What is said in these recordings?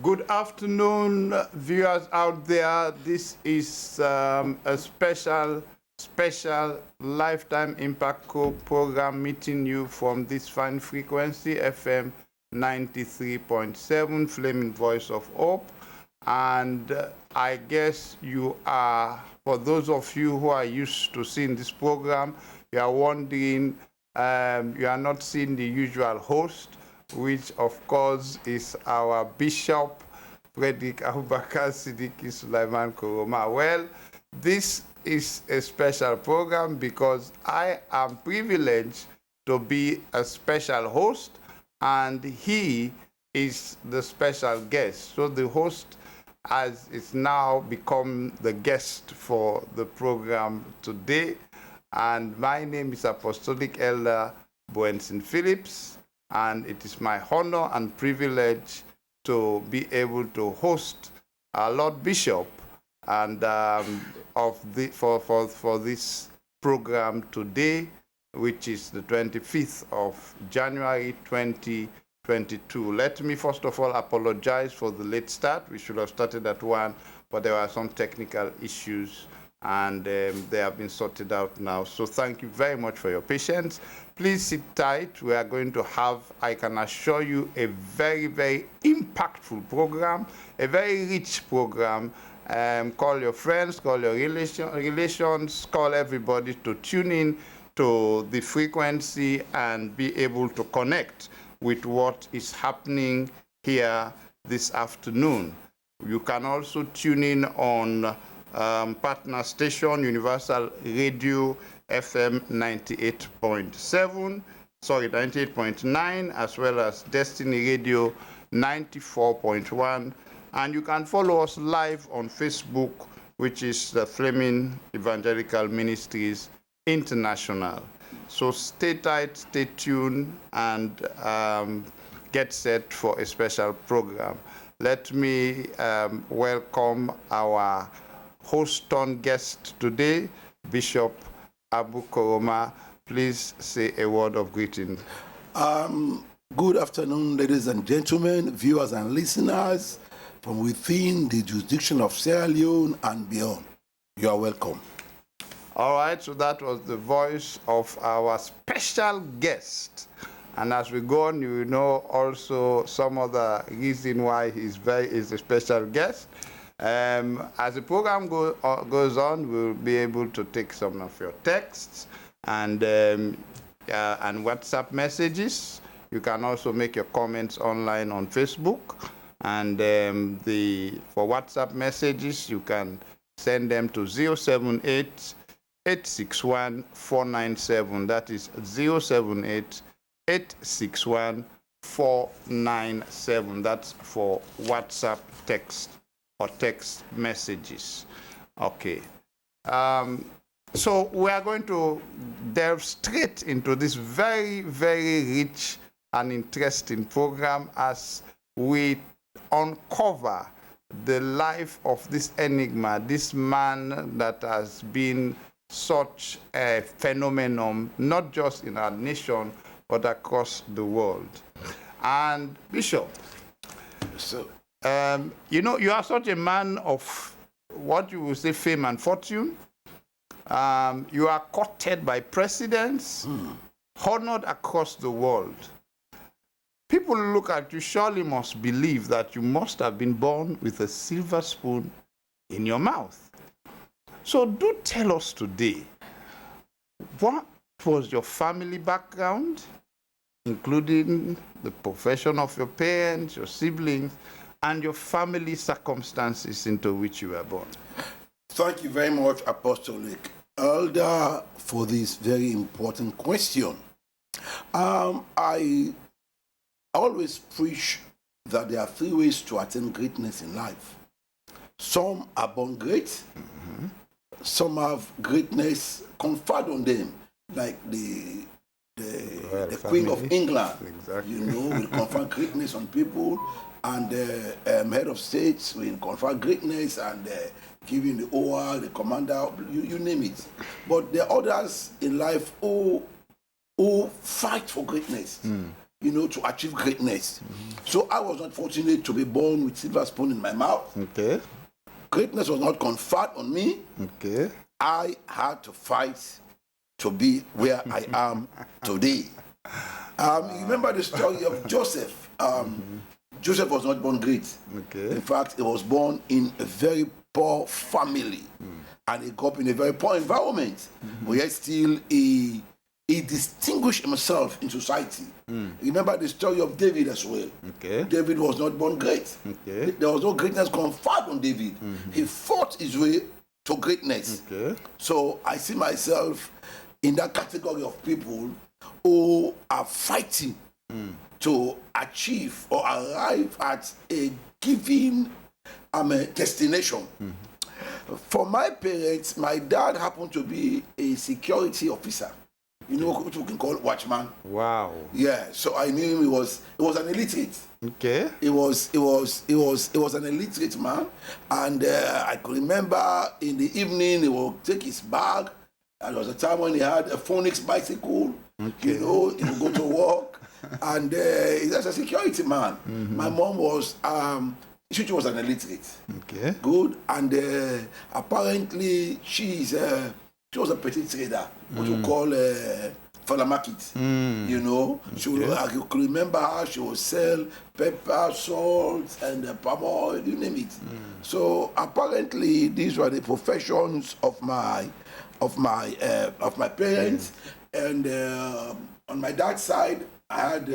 Good afternoon, viewers out there. This is a special Lifetime Impact program meeting you from this fine frequency, FM 93.7, Flaming Voice of Hope. And I guess you are, for those of you who are used to seeing this program, you are wondering, you are not seeing the usual host, which of course is our Bishop Frederick Abubakar Siddiqui Sulaiman Koroma. Well, this is a special program because I am privileged to be a special host and he is the special guest. So the host is now become the guest for the program today. And my name is Apostolic Elder Boenson Phillips. And it is my honor and privilege to be able to host our Lord Bishop and for this program today, which is the 25th of January 2022. Let me first of all apologize for the late start. We should have started at 1, but there were some technical issues and they have been sorted out now. So thank you very much for your patience. Please sit tight. We are going to have, I can assure you, a very, very impactful program, a very rich program. Call your friends, call your relations, call everybody to tune in to the frequency and be able to connect with what is happening here this afternoon. You can also tune in on partner station, Universal Radio FM 98.9, as well as Destiny Radio 94.1. And you can follow us live on Facebook, which is the Flaming Evangelical Ministries International. So stay tight, stay tuned, and get set for a special program. Let me welcome our host on guest today, Bishop Abu Koroma. Please say a word of greeting. Good afternoon, ladies and gentlemen, viewers and listeners from within the jurisdiction of Sierra Leone and beyond. You are welcome. All right, so that was the voice of our special guest. And as we go on, you will know also some other reason why he's a special guest. As the program goes on, we'll be able to take some of your texts and WhatsApp messages. You can also make your comments online on Facebook. And for WhatsApp messages, you can send them to 078-861-497. That is 078-861-497. That's for WhatsApp text or text messages. Okay. So we are going to delve straight into this very, very rich and interesting program as we uncover the life of this enigma, this man that has been such a phenomenon, not just in our nation, but across the world. And Bishop, so, you know, you are such a man of what you would say fame and fortune. You are courted by presidents, honored across the world. People who look at you surely must believe that you must have been born with a silver spoon in your mouth. So do tell us today, what was your family background, including the profession of your parents, your siblings, and your family circumstances into which you were born? Thank you very much, Apostolic Elder, for this very important question. I always preach that there are 3 ways to attain greatness in life. Some are born great, some have greatness conferred on them, like the Queen of England. Exactly. You know, will confer greatness on people, and the head of states will confer greatness and giving the OR, the commander, you name it. But there are others in life who fight for greatness. to achieve greatness. So I was not fortunate to be born with silver spoon in my mouth. Okay. Greatness was not conferred on me. Okay. I had to fight to be where I am today. You remember the story of Joseph. Joseph was not born great. Okay. In fact, he was born in a very poor family. And he grew up in a very poor environment. But yet still, he distinguished himself in society. Remember the story of David as well. Okay. David was not born great. Okay. There was no greatness conferred on David. He fought his way to greatness. Okay. So I see myself in that category of people who are fighting to achieve or arrive at a given destination. For my parents, my dad happened to be a security officer. You know what we can call watchman. Wow. Yeah, so I knew him. He was an illiterate. Okay. He was an illiterate man, and I could remember in the evening he would take his bag. And there was a time when he had a Phoenix bicycle. Okay. He would go to work, and he's a security man. My mom was she was an illiterate. Okay. Good, and apparently she was a petty trader, what you call for the market. She would, I could remember her. She would sell pepper, salt, and palm oil, you name it. So apparently these were the professions of my parents. And on my dad's side, I had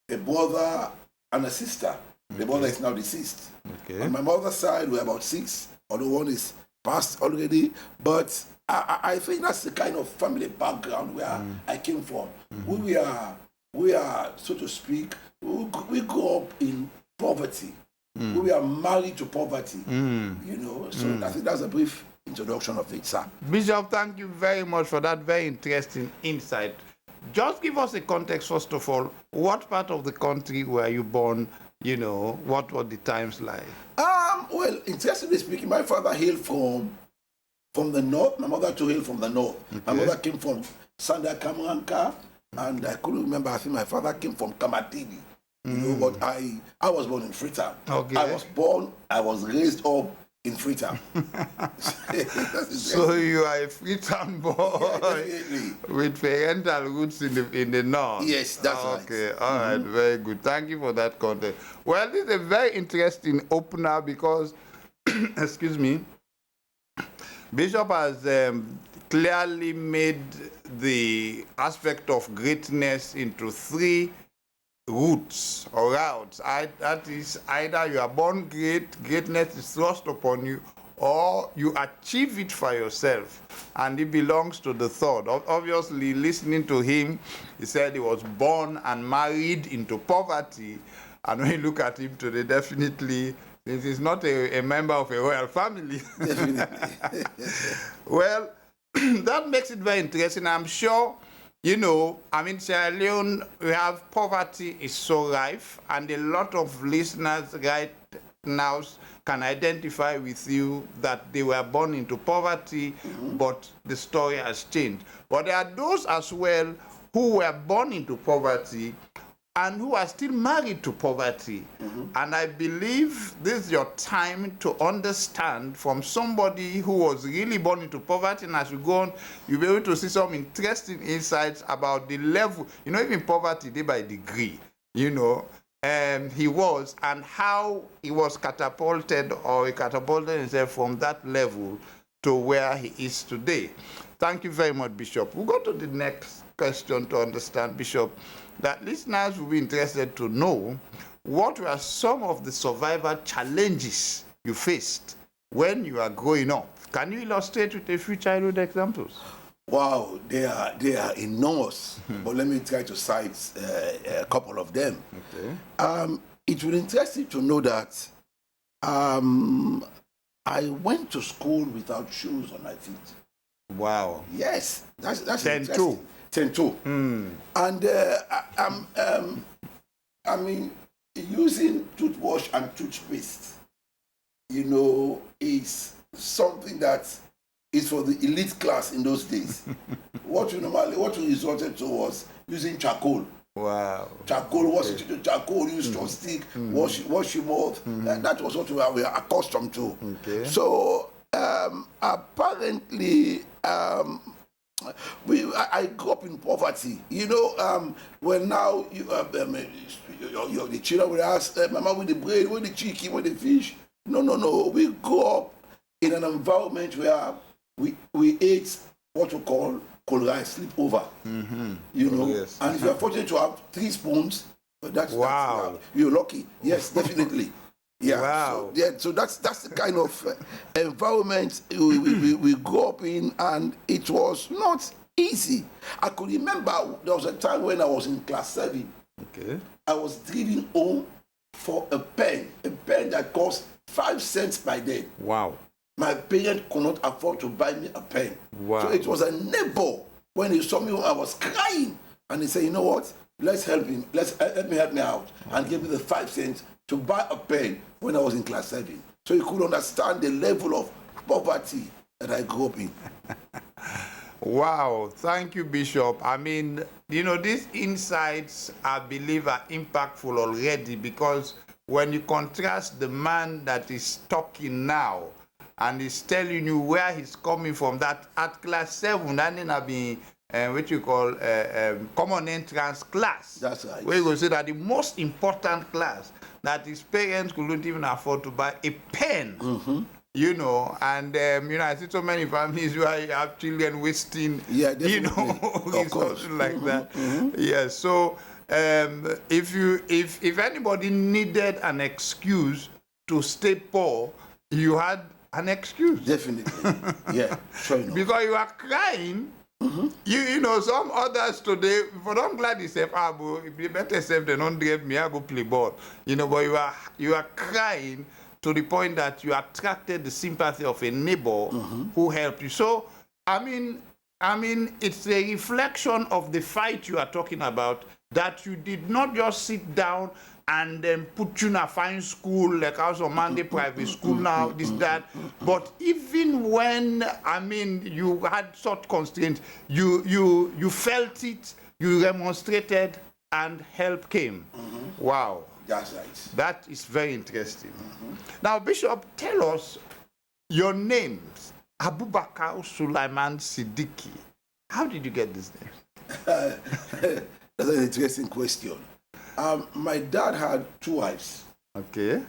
a brother and a sister. The brother is now deceased. Okay. On my mother's side, we're about 6, although one is passed already. But I think that's the kind of family background where I came from. We are, so to speak, we grew up in poverty. We are married to poverty. So I think that's a brief introduction of it, sir. Bishop, thank you very much for that very interesting insight. Just give us a context, first of all. What part of the country were you born? What were the times like? Well, interestingly speaking, my father hailed from the north. My mother too hailed from the north. Okay. My mother came from Sanda Kamranka, and I couldn't remember. I think my father came from Kamatini. But I was born in Freetown. Okay. I was raised up in Freetown. So you are a Freetown boy, yeah, with parental roots in the north. Yes, that's right. Okay, all right, very good. Thank you for that content. Well, this is a very interesting opener because, excuse me, Bishop has clearly made the aspect of greatness into 3 routes or routes. That is, either you are born great, greatness is thrust upon you, or you achieve it for yourself, and it belongs to the third. Obviously, listening to him, he said he was born and married into poverty, and when you look at him today, definitely, since he's not a member of a royal family. Well, that makes it very interesting. I'm sure, Sierra Leone, we have poverty is so rife, and a lot of listeners right now can identify with you that they were born into poverty, but the story has changed. But there are those as well who were born into poverty and who are still married to poverty. And I believe this is your time to understand from somebody who was really born into poverty, and as we go on, you'll be able to see some interesting insights about the level, even poverty, day by degree, he was, and how he was catapulted, or he catapulted himself from that level to where he is today. Thank you very much, Bishop. We'll go to the next question to understand, Bishop, that listeners will be interested to know what were some of the survival challenges you faced when you are growing up. Can you illustrate with a few childhood examples? Wow, they are enormous. But let me try to cite a couple of them. Okay. It will interest you to know that I went to school without shoes on my feet. Wow. Yes, that's 10-2. 10-2. And I mean, using toothwash and toothpaste, is something that is for the elite class in those days. What we resorted to was using charcoal Wow. Charcoal was charcoal used on stick, wash your mouth. That was what we were accustomed to. Okay. So apparently, I grew up in poverty. You know, when now the children will ask, Mama, with the bread, with the chicken, with the fish. No. We grew up in an environment where we ate what we call cold rice, sleepover. You know, yes. and if you are fortunate to have 3 spoons, that's you're lucky. Yes, definitely. Yeah. Wow. So that's the kind of environment we grew up in, and it was not easy. I could remember there was a time when I was in class 7. Okay. I was driving home for a pen that cost 5 cents by then. Wow. My parents could not afford to buy me a pen. Wow. So it was a neighbor. When he saw me, I was crying, and he said, "You know what? Let's help him. Let's help me out," and gave me the 5 cents to buy a pen when I was in class 7. So you could understand the level of poverty that I grew up in. Wow, thank you, Bishop. I mean, you know, these insights, I believe, are impactful already, because when you contrast the man that is talking now and is telling you where he's coming from, that at class 7, that didn't have been what you call common entrance class. That's right. Where you go say that the most important class, that his parents couldn't even afford to buy a pen. You know, and you know, I see so many families where you have children wasting, you know, resources like that. Yes. So if anybody needed an excuse to stay poor, you had an excuse. Definitely. Yeah. Sure enough. Because you are crying. You know, some others today, for them glad they say, if you better say they don't drive me, I go play ball. You know, but you are crying to the point that you attracted the sympathy of a neighbor who helped you. So, I mean, it's a reflection of the fight you are talking about, that you did not just sit down and then put you in a fine school, like also Monday private school now, this, that. But even when, I mean, you had such constraints, you felt it, you demonstrated, and help came. Wow. That's right. That is very interesting. Now, Bishop, tell us your names. Abubakar Sulaiman Siddiqui. How did you get this name? That's an interesting question. My dad had 2 wives. Okay.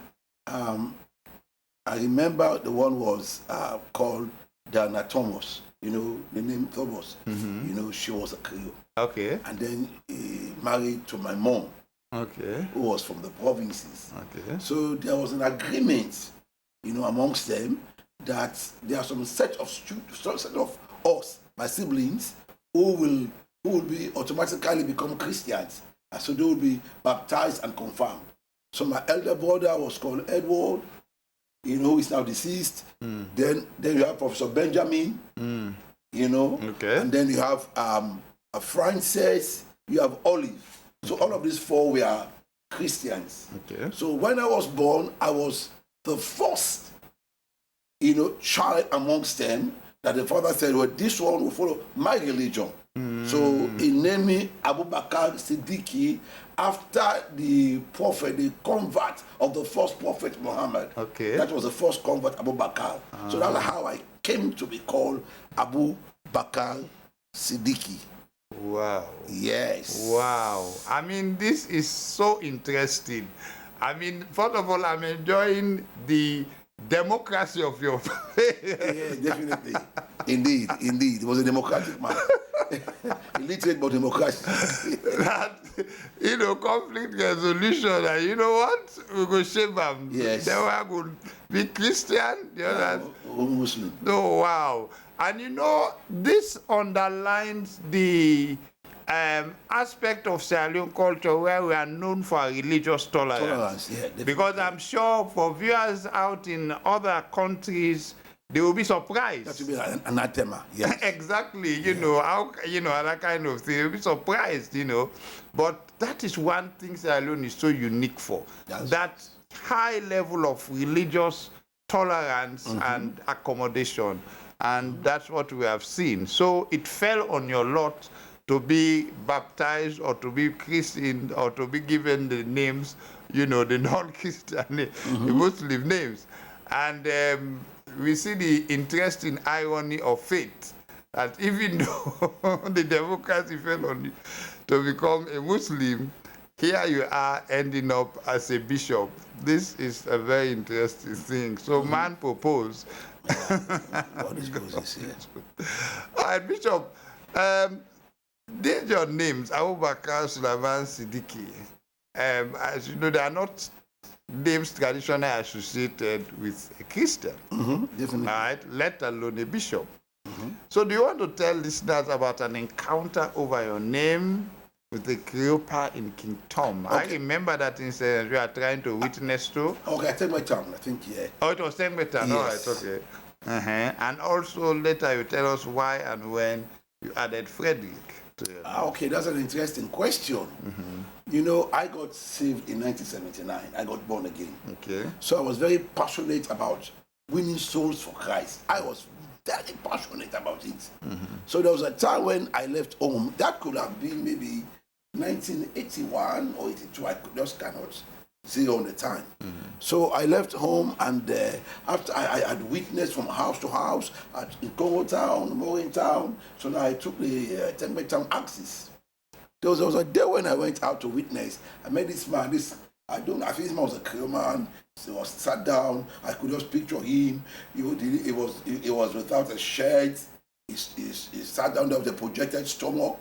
I remember the one was called Diana Thomas. You know, the name Thomas. You know, she was a Creole. Okay. And then he married to my mom. Okay. Who was from the provinces. Okay. So there was an agreement, you know, amongst them that there are some set of us, my siblings, who will be automatically become Christians. And so they will be baptized and confirmed. So my elder brother was called Edward, you know, who is now deceased. Then you have Professor Benjamin, you know. Okay. And then you have Frances, you have Olive. So all of these 4 were Christians. Okay. So when I was born, I was the first, you know, child amongst them that the father said, well, this one will follow my religion. So he named me Abubakar Siddiqui after the prophet, the convert of the first prophet Muhammad. Okay. That was the first convert, Abubakar. So that's how I came to be called Abubakar Siddiqui. Wow. Yes. Wow. I mean, this is so interesting. I mean, first of all, I'm enjoying the democracy of your Yeah, definitely. Indeed. It was a democratic man. Illiterate but democratic. That, you know, conflict resolution, and you know what? We go shame them. Yes. Then we go be Christian, you know that? Or Muslim. Oh, wow. And you know, this underlines the aspect of Sierra Leone culture where we are known for religious tolerance. Yeah, definitely. Because I'm sure for viewers out in other countries, they will be surprised. That would be an anathema. Yes. Exactly. You know, how, you know, that kind of thing. They'll be surprised, you know. But that is one thing Sierra Leone is so unique for. That high level of religious tolerance and accommodation. And that's what we have seen. So it fell on your lot to be baptized or to be christened or to be given the names, the non-Christian, the Muslim names. And we see the interesting irony of fate, that even though the democracy fell on you to become a Muslim, here you are ending up as a bishop. This is a very interesting thing. So man proposed. What is here? All right, Bishop. These your names, Abubakar, Sulaiman, Siddiqui. As you know, they are not names traditionally associated with a Christian. Definitely. All right, let alone a bishop. So do you want to tell listeners about an encounter over your name with the Cleopa in King Tom? Okay. I remember that incident you are trying to witness to. Okay, I take my time, I think, yeah. Oh, it was Tengmetan, yes. All right, okay. And also later you tell us why and when you added Frederick to your name. Okay, that's an interesting question. I got saved in 1979. I got born again. Okay. So I was very passionate about winning souls for Christ. I was very passionate about it. So there was a time when I left home. That could have been maybe 1981 or 82. I just cannot say on the time. So I left home, and after I had witnessed from house to house at Congo Town, Morin Town. So now I took the Tengme Town axis. There was a day when I went out to witness. I met this man. I think this man was a Creole man. He was sat down. I could just picture him. He was without a shirt. He sat down there with a projected stomach.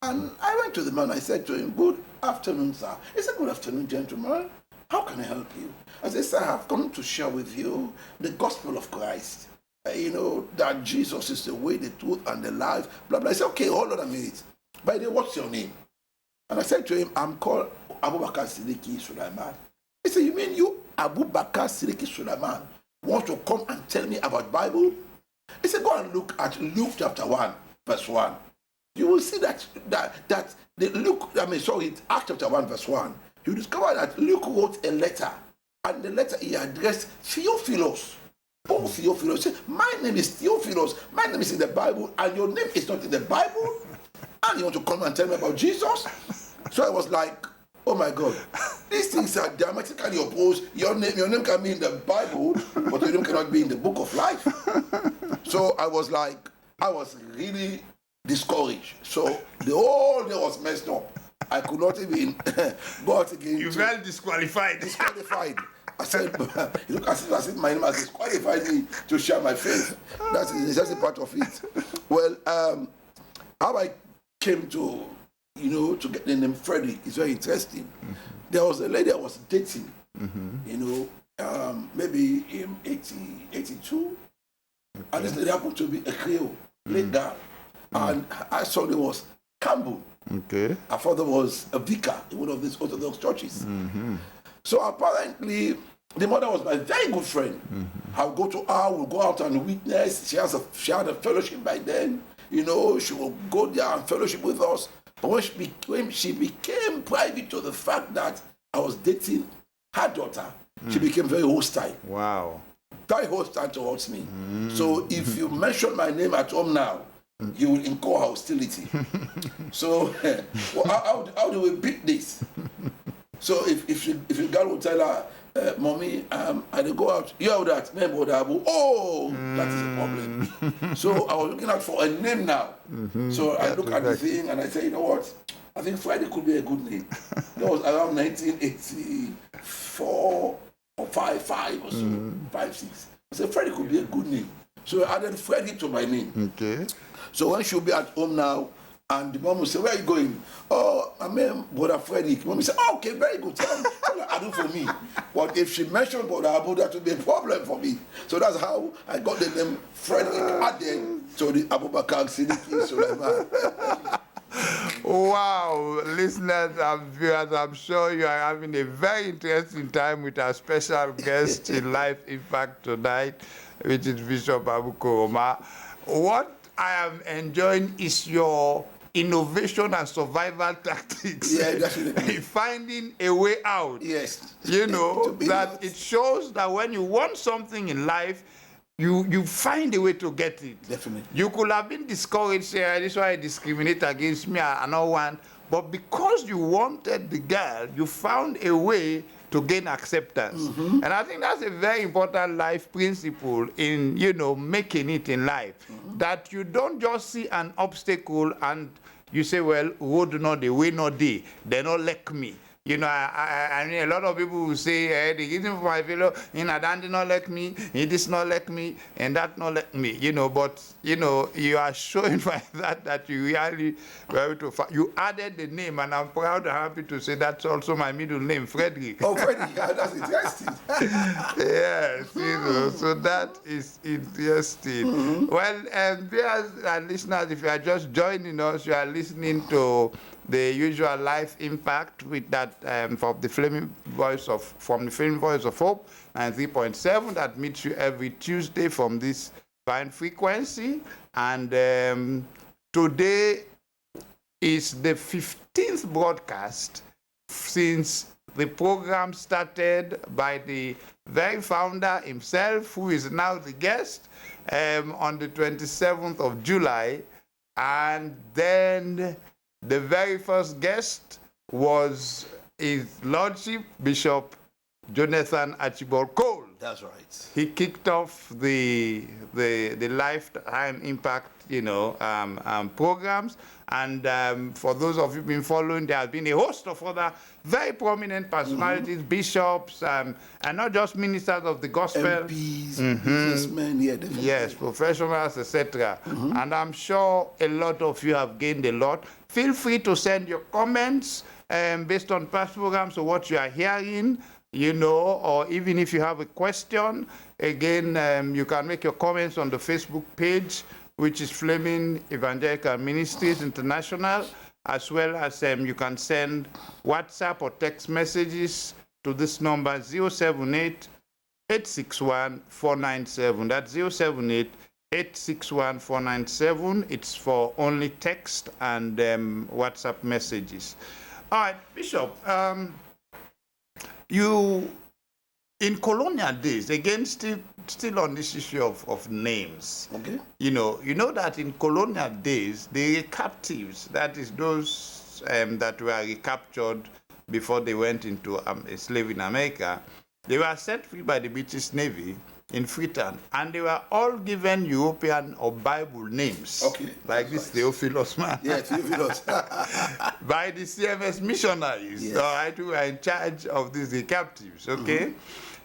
And I went to the man. I said to him, "Good afternoon, sir." He said, "Good afternoon, gentlemen. How can I help you?" I said, "Sir, I've come to share with you the gospel of Christ. That Jesus is the way, the truth, and the life." Blah blah. I said, "Okay, hold on a minute. By the way, what's your name?" And I said to him, "I'm called Abubakar Siddiqui Sulaiman." He said, "You mean you, Abubakar Siddiqui Sulaiman, want to come and tell me about Bible?" He said, "Go and look at Luke chapter 1, verse 1. You will see that Acts chapter 1, verse 1. You discover that Luke wrote a letter, and the letter he addressed Theophilus. Oh, Theophilus. He said, "My name is Theophilus. My name is in the Bible, and your name is not in the Bible. And you want to come and tell me about Jesus?" So I was like, oh my God, these things are diametrically opposed. Your name can be in the Bible, but your name cannot be in the book of life. So I was really discouraged. So the whole day was messed up. I could not even go out again. You felt disqualified. I said, look as if my name has disqualified me to share my faith. That's a part of it. Well, how I came to get the name Frederick is very interesting. There was a lady I was dating, maybe in 82. Okay. And this lady happened to be a Creole, late girl. And her son was Campbell. Okay. Her father was a vicar in one of these Orthodox churches. So apparently, the mother was my very good friend. I would go to her, we'll go out and witness. She had a fellowship by then. She will go there and fellowship with us. But when she became privy to the fact that I was dating her daughter, she became very hostile. Wow. Very hostile towards me. So if you mention my name at home now, you will incur hostility. So how do we beat this? So if your girl will tell her, "Mommy, I did go out, you have that name, that is a problem." So I was looking out for a name now. So I look at the thing and I say, you know what? I think Friday could be a good name. That was around 1984 or 5 or so, 5, 6. I said Friday could be a good name. So I added Friday to my name. Okay. So when she'll be at home now, and the mom will say, "Where are you going?" "Oh, I'm Brother Frederick." Mom will say, "Oh, okay, very good. Tell her I do for me." But if she mentioned Brother Abu, that would be a problem for me. So that's how I got the name Frederick added to the Abubakar Siddiqui Sulaiman. Wow, listeners and viewers, I'm sure you are having a very interesting time with our special guest in Life Impact tonight, which is Bishop F.A.S Koroma. What I am enjoying is your innovation and survival tactics. Yeah, definitely. Finding a way out. Yes. That it shows that when you want something in life, you find a way to get it. Definitely. You could have been discouraged, say, this is why I discriminate against me, I don't want. But because you wanted the girl, you found a way to gain acceptance. And I think that's a very important life principle in, making it in life. That you don't just see an obstacle and you say, well, road not the way not they not like me. I mean, a lot of people will say, the reason for my fellow, that did not like me, he does not like me, and that not like me, but, you are showing by that you really were able to, you added the name, and I'm proud and happy to say that's also my middle name, Frederick. Oh, Frederick, that's interesting. Yes, so that is interesting. Well, viewers and listeners, if you are just joining us, you are listening to the usual life impact with that from the Flaming Voice of Hope 93.7 that meets you every Tuesday from this fine frequency. And today is the 15th broadcast since the program started by the very founder himself, who is now the guest, on the 27th of July. And then the very first guest was His Lordship Bishop Jonathan Archibald Cole. That's right. He kicked off the lifetime impact, programs. And for those of you who've been following, there has been a host of other very prominent personalities, bishops, and not just ministers of the gospel. MPs, businessmen, yeah, definitely. Yes, professionals, etc. And I'm sure a lot of you have gained a lot. Feel free to send your comments based on past programs or what you are hearing, or even if you have a question. Again, you can make your comments on the Facebook page, which is Flaming Evangelical Ministries International, as well as you can send WhatsApp or text messages to this number 078-861-497. That's 078-861-497. It's for only text and WhatsApp messages. All right, Bishop, you, in colonial days, again, still on this issue of names. Okay. You know that in colonial days, the captives, that is those that were recaptured before they went into slavery in America, they were set free by the British Navy in Freetown, and they were all given European or Bible names. Okay. Like this Theophilus man. Yeah, Theophilus. By the CMS missionaries, Yes. all right, who are in charge of these captives, okay?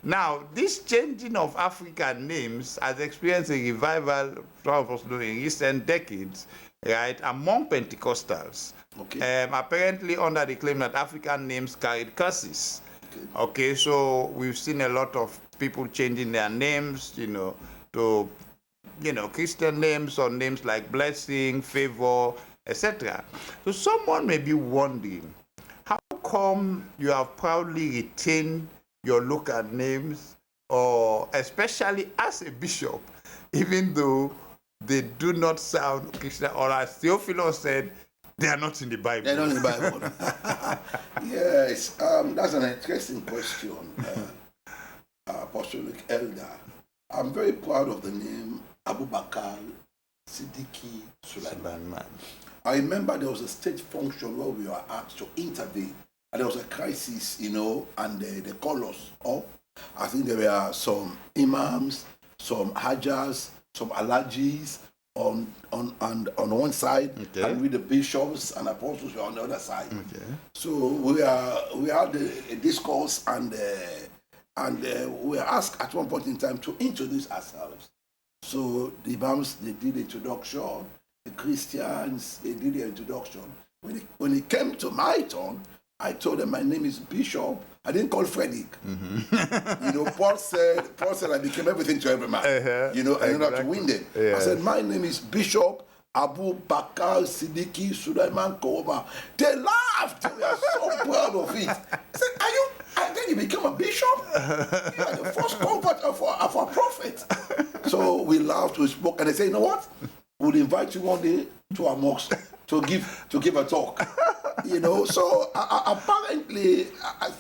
Now, this changing of African names has experienced a revival, some of us know, in recent decades, right, among Pentecostals. Okay. Apparently under the claim that African names carried curses. Okay, so we've seen a lot of people changing their names, to, Christian names or names like blessing, favor, etc. So someone may be wondering, how come you have proudly retained your local names, or especially as a bishop, even though they do not sound Christian, or as Theophilus said, they are not in the Bible? They're not in the Bible. Yes, that's an interesting question, Apostolic Elder. I'm very proud of the name Abubakar Siddiqui Sulaiman. I remember there was a state function where we were asked to intervene, and there was a crisis, and they called us up. I think there were some imams, some hajjas, some alajis on one side, Okay. and with the bishops and apostles were on the other side. Okay. So we had a discourse, and we were asked at one point in time to introduce ourselves. So the imams, they did the introduction. The Christians, they did the introduction. When it came to my turn, I told them my name is Bishop. I didn't call Frederick. Paul said I became everything to every man. I didn't have to win them. Yeah. I said, my name is Bishop Abubakar Siddiqui Sulaiman Koroma. They laughed. They were so proud of it. I said, are you? And then you became a bishop? You are the first convert of our prophet. So we laughed, we spoke, and they said, you know what? We'll invite you one day to our mosque to give a talk. So apparently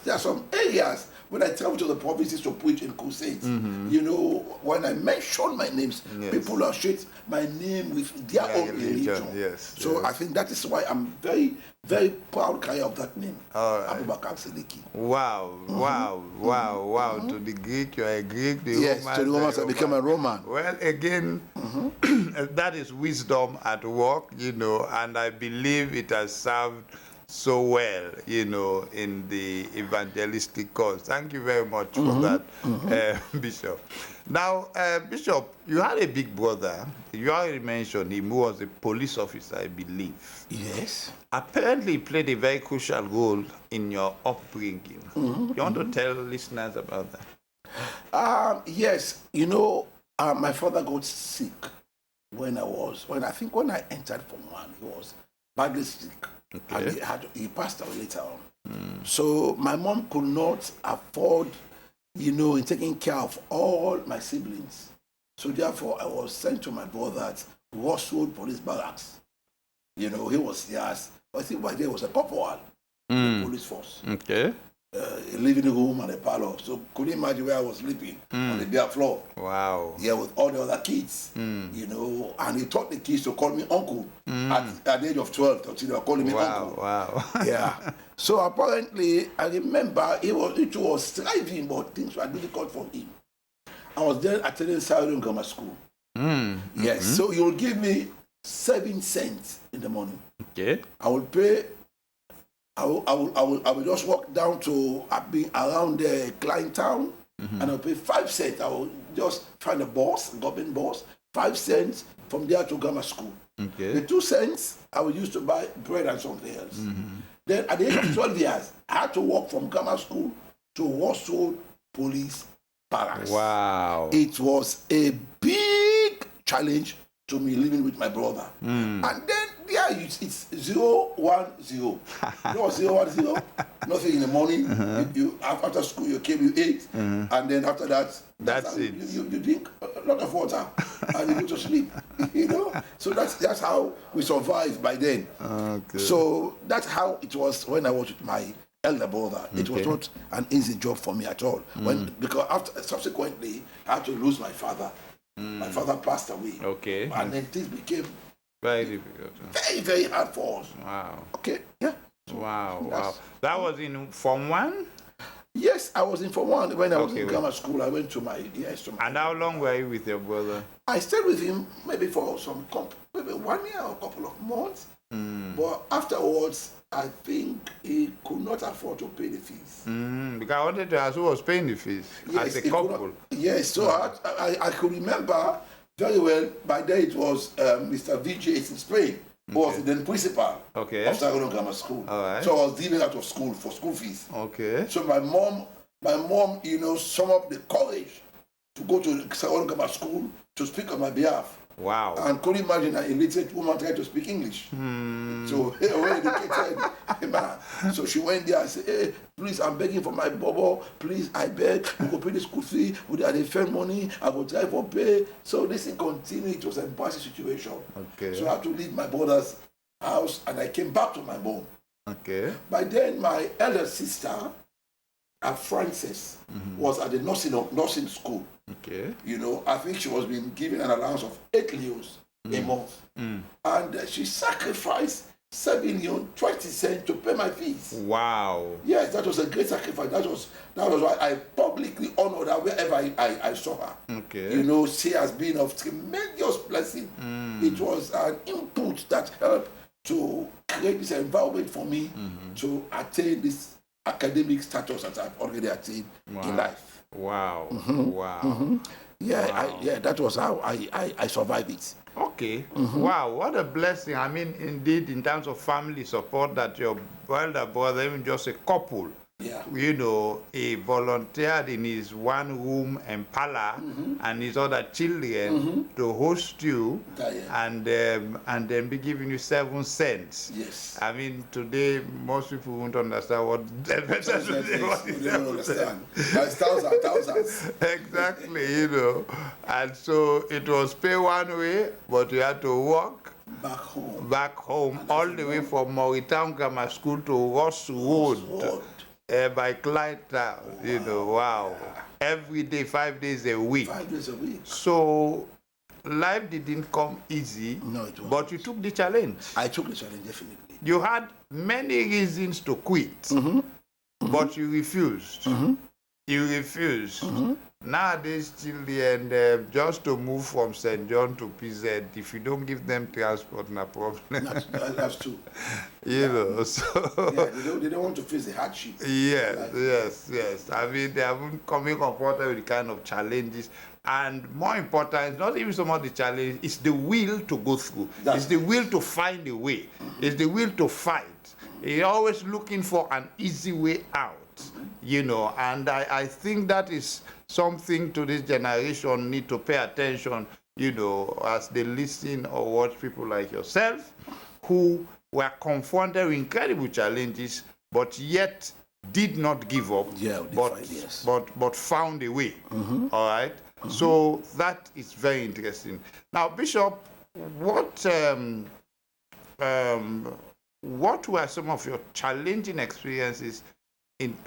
there are some areas when I travel to the provinces to preach in crusades, you know, when I mention my names, people associate my name with their own religion. Yes. So I think that is why I'm very, very proud carrier of that name. Abubakar Seleki. Wow, wow. To the Greek, you are a Greek. The Yes, Romans, to the Romans I became a Roman. Well, again, that is wisdom at work, you know, and I believe it has served so well, you know, in the evangelistic cause. Thank you very much for that, Bishop. Now, Bishop, you had a big brother. You already mentioned him, who was a police officer, I believe. Yes. Apparently, he played a very crucial role in your upbringing. You want to tell listeners about that? Yes, you know, my father got sick when I entered Form 1. He was badly sick, and he passed away later on. So my mom could not afford, you know, in taking care of all my siblings. So therefore, I was sent to my brother at Rosswood Police Barracks. You know, he was yes, I think by then he was a corporal in the police force. Okay. A living room and a parlor. So could you imagine where I was sleeping on the bare floor? Wow. Yeah, with all the other kids. You know, and he taught the kids to call me uncle at the age of 12. Until they were calling me uncle. Wow. Yeah. So apparently, I remember he was striving, but things were difficult for him. I was then attending Southern Grammar School. Yes. So he will give me 7 cents in the morning. Okay. I will pay. I will just walk down to around the Klein town, and I'll pay 5 cents. I will just find a government bus, 5 cents from there to grammar school. Okay. The 2 cents I will use to buy bread and something else. Then at the age of 12 years, I had to walk from grammar school to Rosswood Police Barracks. Wow. It was a big challenge to me living with my brother. And then it's 0, 1, 0. You know what 0, 1, 0? Nothing in the morning. You after school you came, you ate, and then after that, that's it. You drink a lot of water and you go to sleep. You know, so that's how we survived by then. Okay. So that's how it was when I was with my elder brother. It was not an easy job for me at all. Because subsequently I had to lose my father. My father passed away. Okay. And then things became very difficult. Very, very hard for us. Wow. Okay. Yeah. Wow. That was in Form 1? Yes, I was in Form 1 when I was in grammar school. I went to my And how long were you with your brother? I stayed with him maybe for maybe 1 year or a couple of months. But afterwards, I think he could not afford to pay the fees. Because I wanted to ask who was paying the fees as a couple. Yes, so I could remember very well. By then it was Mr. VJ in Spain, who was the then principal of Sagron Grammar School. Right. So I was dealing out of school for school fees. Okay. So my mom, you know, summoned up the courage to go to Sagron Grammar School to speak on my behalf. Wow. And could you imagine an illiterate woman trying to speak English? So, well-educated man. So she went there and said, hey, please, I'm begging for my bobo. Please, I beg. We go pay the school fee. We had a fair money. I go try for pay. So this thing continued. It was an embarrassing situation. Okay. So I had to leave my brother's house and I came back to my mom. Okay. By then, my elder sister, Frances, was at the nursing school. Okay. You know, I think she was being given an allowance of 8 leos a month. And she sacrificed 7 leon 20 cents to pay my fees. Wow. Yes, that was a great sacrifice. That was why I publicly honored her wherever I saw her. Okay. You know, she has been of tremendous blessing. It was an input that helped to create this environment for me to attain this academic status that I've already attained in life. Wow. Yeah, that was how I survived it. Okay. Wow, what a blessing. I mean, indeed, in terms of family support, that your elder brother, even just a couple, you know, he volunteered in his one-room parlor and his other children to host you and then be giving you 7 cents. Yes. I mean, today, most people won't understand what that is. They don't understand. That's thousands. Exactly, you know. And so it was pay one way, but you had to walk back home all the way from Mauritown Grammar School to Rosswood. by clientele, wow. Every day, 5 days a week. 5 days a week. So life didn't come easy. No, it wasn't. But you took the challenge. I took the challenge, definitely. You had many reasons to quit, but you refused. You refused. Nowadays, children, just to move from St. John to PZ, if you don't give them transport, no problem. That's true. So. Yeah, they don't want to face the hardship. Yes. I mean, they haven't coming confronted with the kind of challenges. And more important, it's not even so much the challenge, it's the will to go through. It's the will to find a way. It's the will to fight. You're always looking for an easy way out, and I think that is something to this generation need to pay attention, as they listen or watch people like yourself who were confronted with incredible challenges, but yet did not give up, but found a way. All right? So that is very interesting. Now, Bishop, what were some of your challenging experiences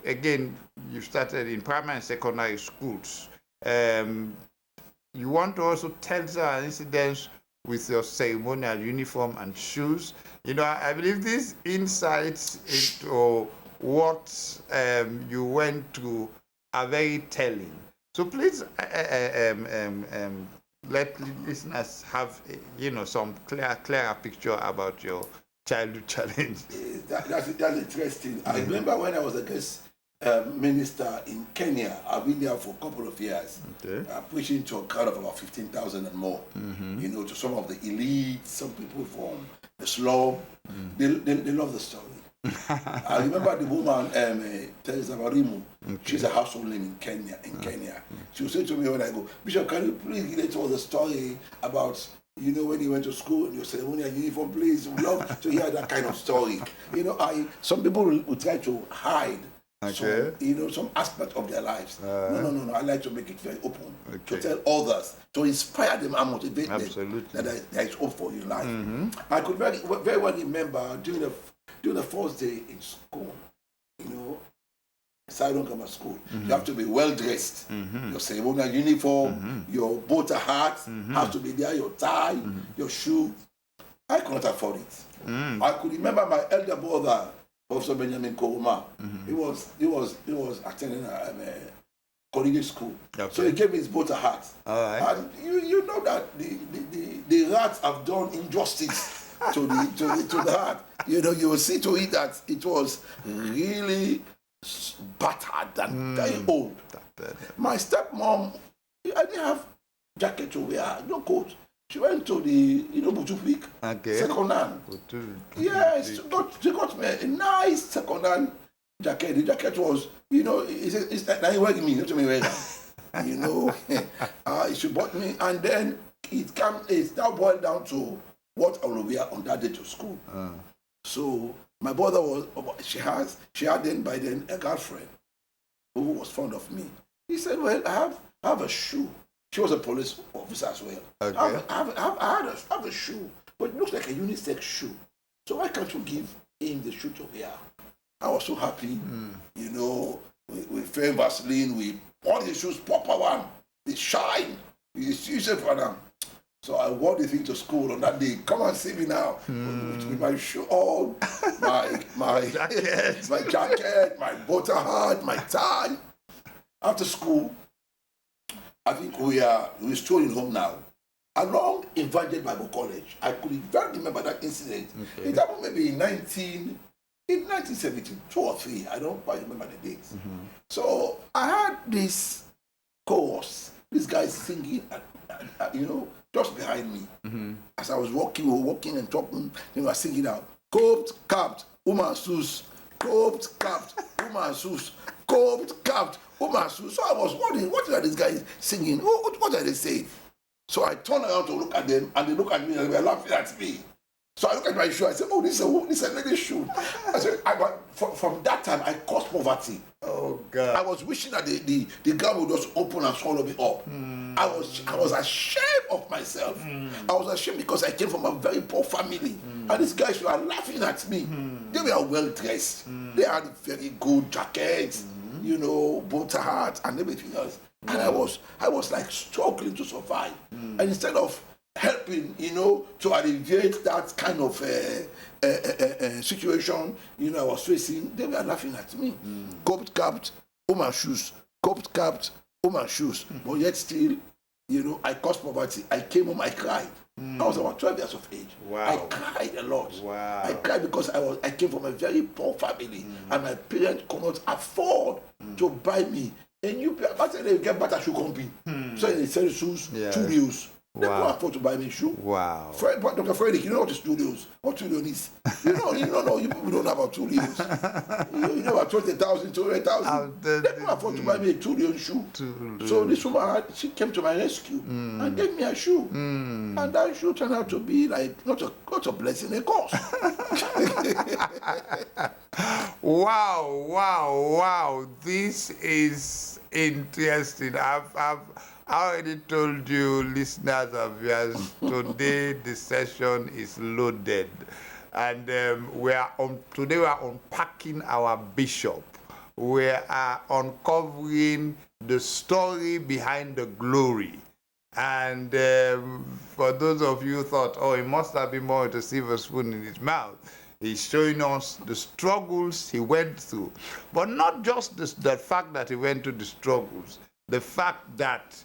again, you started in primary and secondary schools. You want to also tell some incidents with your ceremonial uniform and shoes. I believe these insights into what you went through are very telling. So please let listeners have some clearer picture about your childhood challenge. That's interesting. I remember when I was a guest minister in Kenya. I've been there for a couple of years, preaching to a crowd of about 15,000 and more. To some of the elite, some people from the slum. They love the story. I remember the woman, Teresa Marimu. She's a household name in Kenya. She would say to me when I go, Bishop, can you please relate to us the story about when you went to school in your ceremonial uniform, please? We'd love to hear that kind of story. Some people will try to hide some aspect of their lives. No. I like to make it very open, to tell others, to inspire them and motivate them that there is hope for your life. I could very well remember during the first day in school, Sidon Grammar School, you have to be well dressed. Your ceremonial uniform, your boater hat has to be there, your tie, your shoe. I could not afford it. I could remember my elder brother, Professor Benjamin Koroma. He was attending a collegiate school, so he gave me his boater hat. And you know that the rats have done injustice to the hat. You will see to it that it was really battered and very old. My stepmom, I didn't have jacket to wear, no coat. She went to the boutique, second hand. Yes, she got me a nice second hand jacket. The jacket was, it's like now wearing me, not to me wearing she bought me, and then it's now boiled down to what I will wear on that day to school. So my brother she had then by then a girlfriend who was fond of me. He said, well, I have a shoe. She was a police officer as well. I have a shoe, but it looks like a unisex shoe. So why can't you give him the shoe to wear? I was so happy. We frame Vaseline, we bought the shoes, proper one. They shine. You use it for them. So I wore the thing to school on that day. Come and see me now. With my shoe on, my jacket, my boater hat, my tie. After school, I think we're strolling home now. Along Invited Bible College. I could very remember that incident. It happened maybe in 1972 or 3. I don't quite remember the dates. So I had this chorus, this guy singing, just behind me. As I was walking and talking, they were singing out, coped, capped, woman sus, coped, capped, woman sus, coped, capped, woman sus. So I was wondering, what are these guys singing? What are they saying? So I turned around to look at them, and they look at me and they were laughing at me. So I look at my shoe, I said, oh, this is a lady's shoe. I said, from that time, I caused poverty. Oh, God. I was wishing that the ground would just open and swallow me up. I was ashamed of myself. I was ashamed because I came from a very poor family. And these guys were laughing at me. They were well dressed. They had very good jackets, you know, boat hat and everything else. And I was like struggling to survive. And instead of helping, you know, to alleviate that kind of situation, you know, I was facing, they were laughing at me. Copped capped, my shoes. Copped capped, my shoes. But yet still, you know, I caused poverty. I came home, I cried. I was about 12 years of age. Wow. I cried a lot. Wow. I cried because I came from a very poor family and my parents could not afford to buy me a new pair. But they get better shoe company. So they sell shoes, studios. They couldn't afford to buy me a shoe. Wow. Dr. Frederick, you know what the studios? What studio is? You know, you people don't know about studios. You know about 20,000, 200,000. They couldn't afford to buy me a studio shoe. So this woman, she came to my rescue and gave me a shoe. And that shoe turned out to be like not a blessing, a curse. Wow. This is interesting. I've already told you, listeners and viewers, today the session is loaded. And today we are unpacking our bishop. We are uncovering the story behind the glory. And for those of you who thought, oh, it must have been more with a silver spoon in his mouth, he's showing us the struggles he went through. But not just the fact that he went through the struggles, the fact that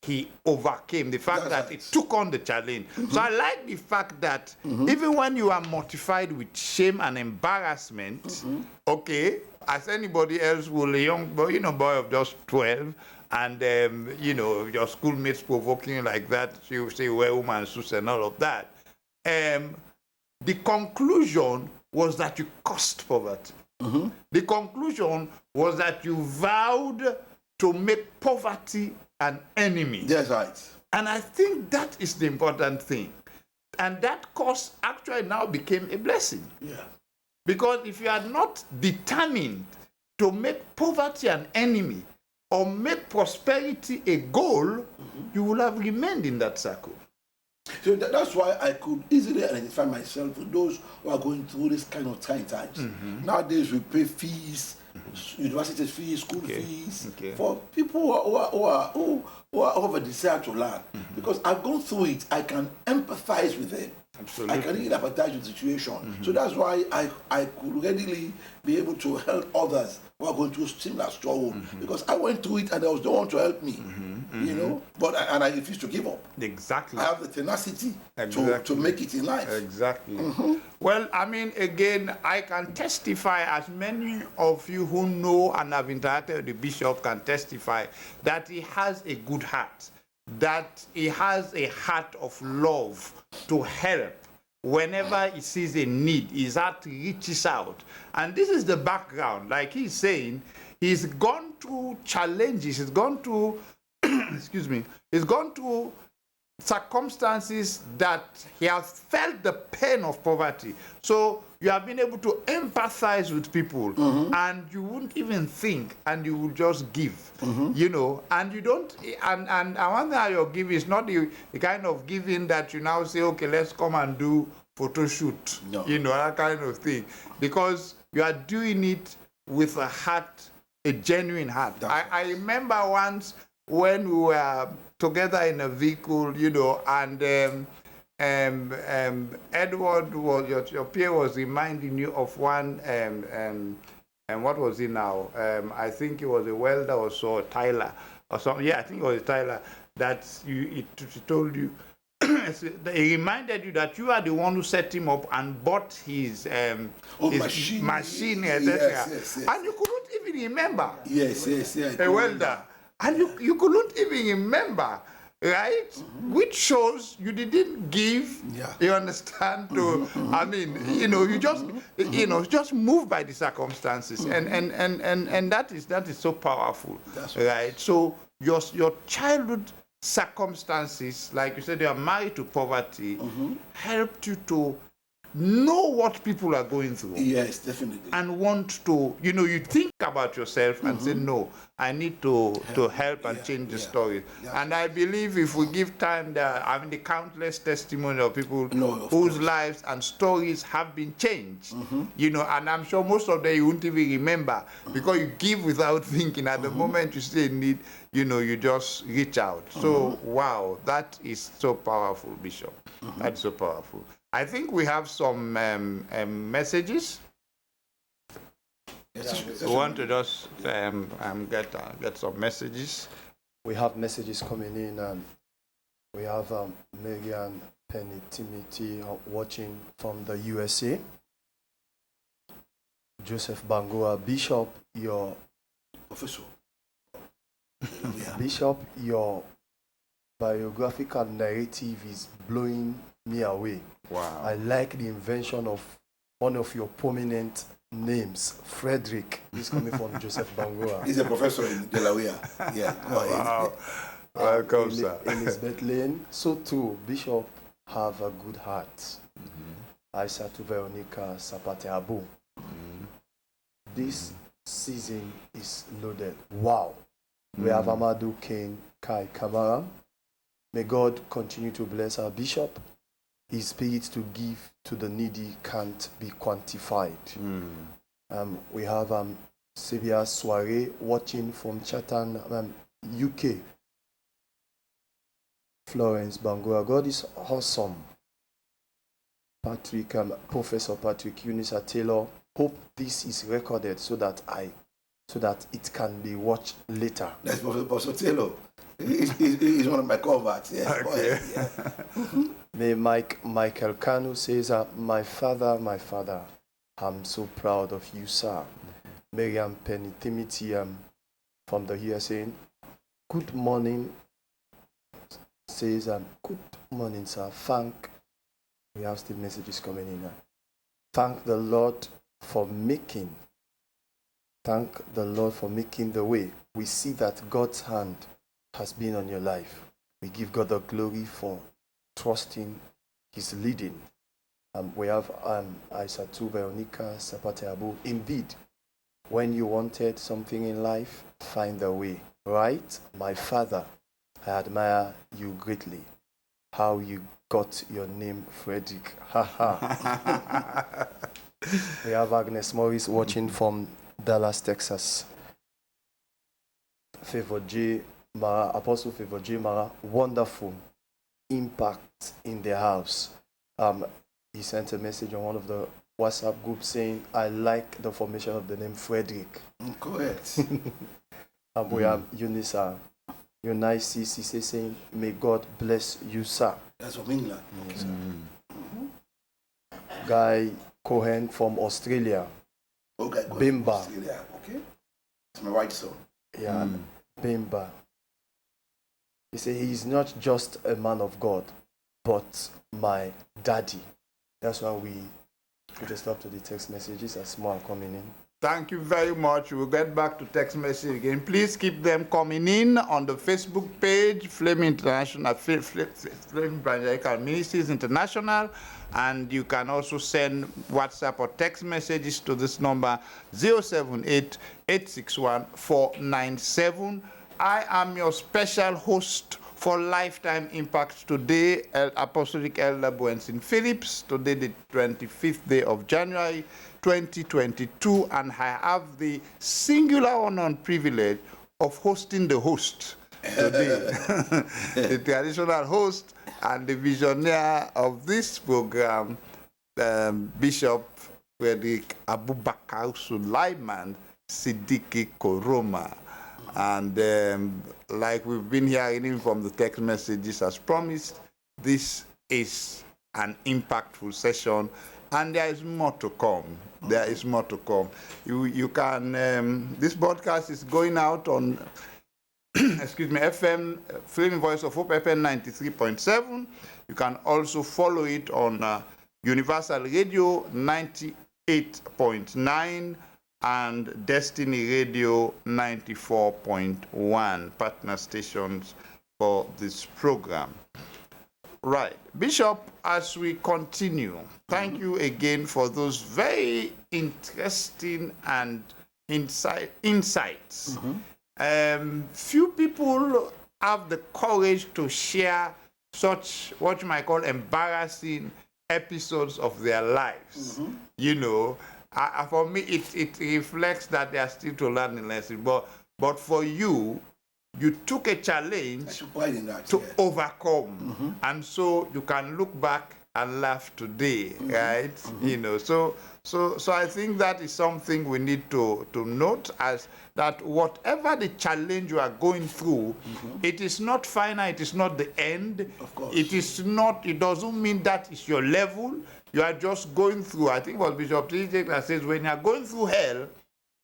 he overcame, the fact that he took on the challenge. So I like the fact that even when you are mortified with shame and embarrassment, okay, as anybody else will, a young boy, you know, boy of just 12, and you know, your schoolmates provoking you like that, you say, well, woman, sus, and all of that. The conclusion was that you caused poverty. The conclusion was that you vowed to make poverty an enemy. That's right. And I think that is the important thing. And that cause actually now became a blessing. Yeah. Because if you are not determined to make poverty an enemy or make prosperity a goal, you will have remained in that circle. So that's why I could easily identify myself with those who are going through this kind of trying times. Nowadays we pay fees, university fees, school fees for people who have a desire to learn. Because I've gone through it, I can empathize with them. Absolutely. I can really empathize with the situation. So that's why I could readily be able to help others who are going through similar struggle. Because I went through it and there was no one to help me. You know, and I refuse to give up. Exactly. I have the tenacity to make it in life. Exactly. Well, I mean, again, I can testify, as many of you who know and have interacted with the bishop can testify, that he has a good heart, that he has a heart of love to help. Whenever he sees a need, his heart reaches out. And this is the background. Like he's saying, he's gone through challenges, he's gone through excuse me, he's gone through circumstances that he has felt the pain of poverty. So you have been able to empathize with people, and you wouldn't even think, and you would just give, you know, and you don't, and one thing you're giving is not the kind of giving that you now say, okay, let's come and do photo shoot, you know, that kind of thing, because you are doing it with a heart, a genuine heart. I remember once when we were together in a vehicle, you know, and Edward was, your peer was reminding you of one, and what was he now? I think it was a welder or so, Tyler, or something. Yeah, I think it was Tyler, that he told you, he reminded you that you are the one who set him up and bought his, machine, etc. Yes. And you couldn't even remember. Yes. A welder. And you couldn't even remember, right? Which shows you didn't give, you understand, to, I mean, you know, you just move by the circumstances. And that is so powerful, right? So your childhood circumstances, like you said, you are married to poverty, helped you to know what people are going through. Yes, definitely. And want to, you think about yourself and say, no, I need to help and change the story. Yeah. And I believe if we give time, the countless testimony of people whose lives and stories have been changed, and I'm sure most of them you won't even remember because you give without thinking. At the moment you see a need, you just reach out. So, wow, that is so powerful, Bishop. That's so powerful. I think we have some messages. We want to just get some messages. We have messages coming in, and we have Megan Penny Timothy watching from the USA. Joseph Bangoa, Bishop, your Professor. Bishop, your biographical narrative is blowing me away. Wow. I like the invention of one of your prominent names, Frederick. This is coming from Joseph Bangoa. He's a professor in Delaware. Yeah. Wow. Welcome, sir. Elizabeth Lane. So too, Bishop have a good heart. Aisa to Veronica Sapate Abu. This season is loaded. Wow. We have Amadou Kane Kai Kamara. May God continue to bless our bishop. His spirit to give to the needy can't be quantified. We have Sebia Soiree watching from Chatham, UK. Florence Bangoa, God is awesome. Patrick, Professor Patrick Eunice Taylor, hope this is recorded so that it can be watched later. That's Professor Taylor. He's one of my converts. Yes. Okay. May Michael Kanu says, my father, I'm so proud of you, sir. Miriam Penny Timothy from the USA, good morning, says, good morning, sir. We have still messages coming in. Thank the Lord for making the way. We see that God's hand has been on your life. We give God the glory for trusting his leading. We have Aisatu Veronica Sapate Abu. Indeed, when you wanted something in life, find a way. Right? My father, I admire you greatly. How you got your name, Frederick. We have Agnes Morris watching from Dallas, Texas. Favor J. Mara, Apostle Favor J. Mara, wonderful impact in the house. He sent a message on one of the WhatsApp groups saying, I like the formation of the name Frederick. Correct. We have Eunice CC saying, may God bless you, sir. That's from England. Okay, Guy Cohen from Australia. Okay, Bimba. Australia. Okay. It's my right son. Yeah, Bimba. He said he's not just a man of God, but my daddy. That's why we put a stop to the text messages as more are coming in. Thank you very much. We'll get back to text message again. Please keep them coming in on the Facebook page, Flame International, Flame Evangelical Ministries International. And you can also send WhatsApp or text messages to this number, 078-861-497. I am your special host for Lifetime Impact today, Apostolic Elder Boensin Phillips, today the 25th day of January 2022, and I have the singular honor and privilege of hosting the host today, the traditional host and the visionary of this program, Bishop Frederick Abubakar Sulaiman Siddiqui Koroma. And like we've been hearing from the text messages as promised, this is an impactful session, and there is more to come. There is more to come. You can, this broadcast is going out on, FM, Flame Voice of Hope, FM 93.7. You can also follow it on Universal Radio 98.9 and Destiny Radio 94.1, partner stations for this program. Right. Bishop, as we continue, thank you again for those very interesting and insights. Few people have the courage to share such what you might call embarrassing episodes of their lives. You know, for me, it reflects that they are still to learn the lesson. But for you, you took a challenge to overcome, and so you can look back and laugh today, right? You know, so I think that is something we need to note, as that whatever the challenge you are going through, it is not final, it is not the end. Of course. It is not, it doesn't mean that is your level. You are just going through. I think what Bishop Tijek says, when you are going through hell,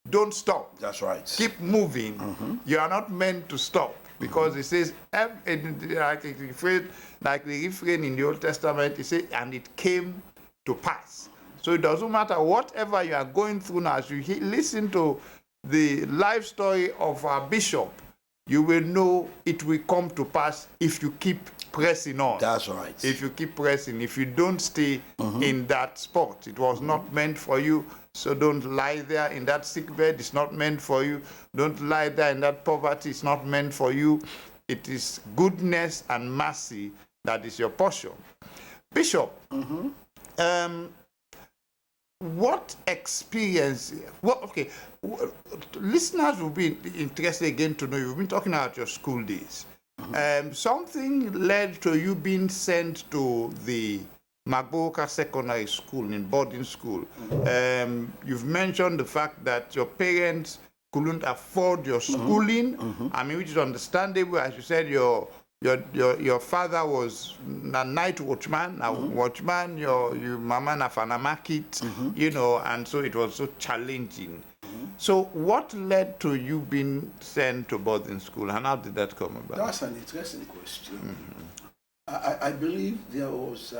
don't stop. That's right. Keep moving. You are not meant to stop, because it says, like the refrain in the Old Testament, it says, and it came to pass. So it doesn't matter whatever you are going through now. As you listen to the life story of our bishop, you will know it will come to pass if you keep pressing on. That's right. If you keep pressing, if you don't stay in that spot, it was not meant for you. So don't lie there in that sick bed. It's not meant for you. Don't lie there in that poverty. It's not meant for you. It is goodness and mercy that is your portion. Bishop, what experience, listeners will be interested again to know, you've been talking about your school days. Something led to you being sent to the Magboka Secondary School, in boarding school. You've mentioned the fact that your parents couldn't afford your schooling. I mean, which is understandable. As you said, your father was a night watchman, your mama na fana market, you know, and so it was so challenging. So what led to you being sent to boarding school, and how did that come about? That's an interesting question. I believe there was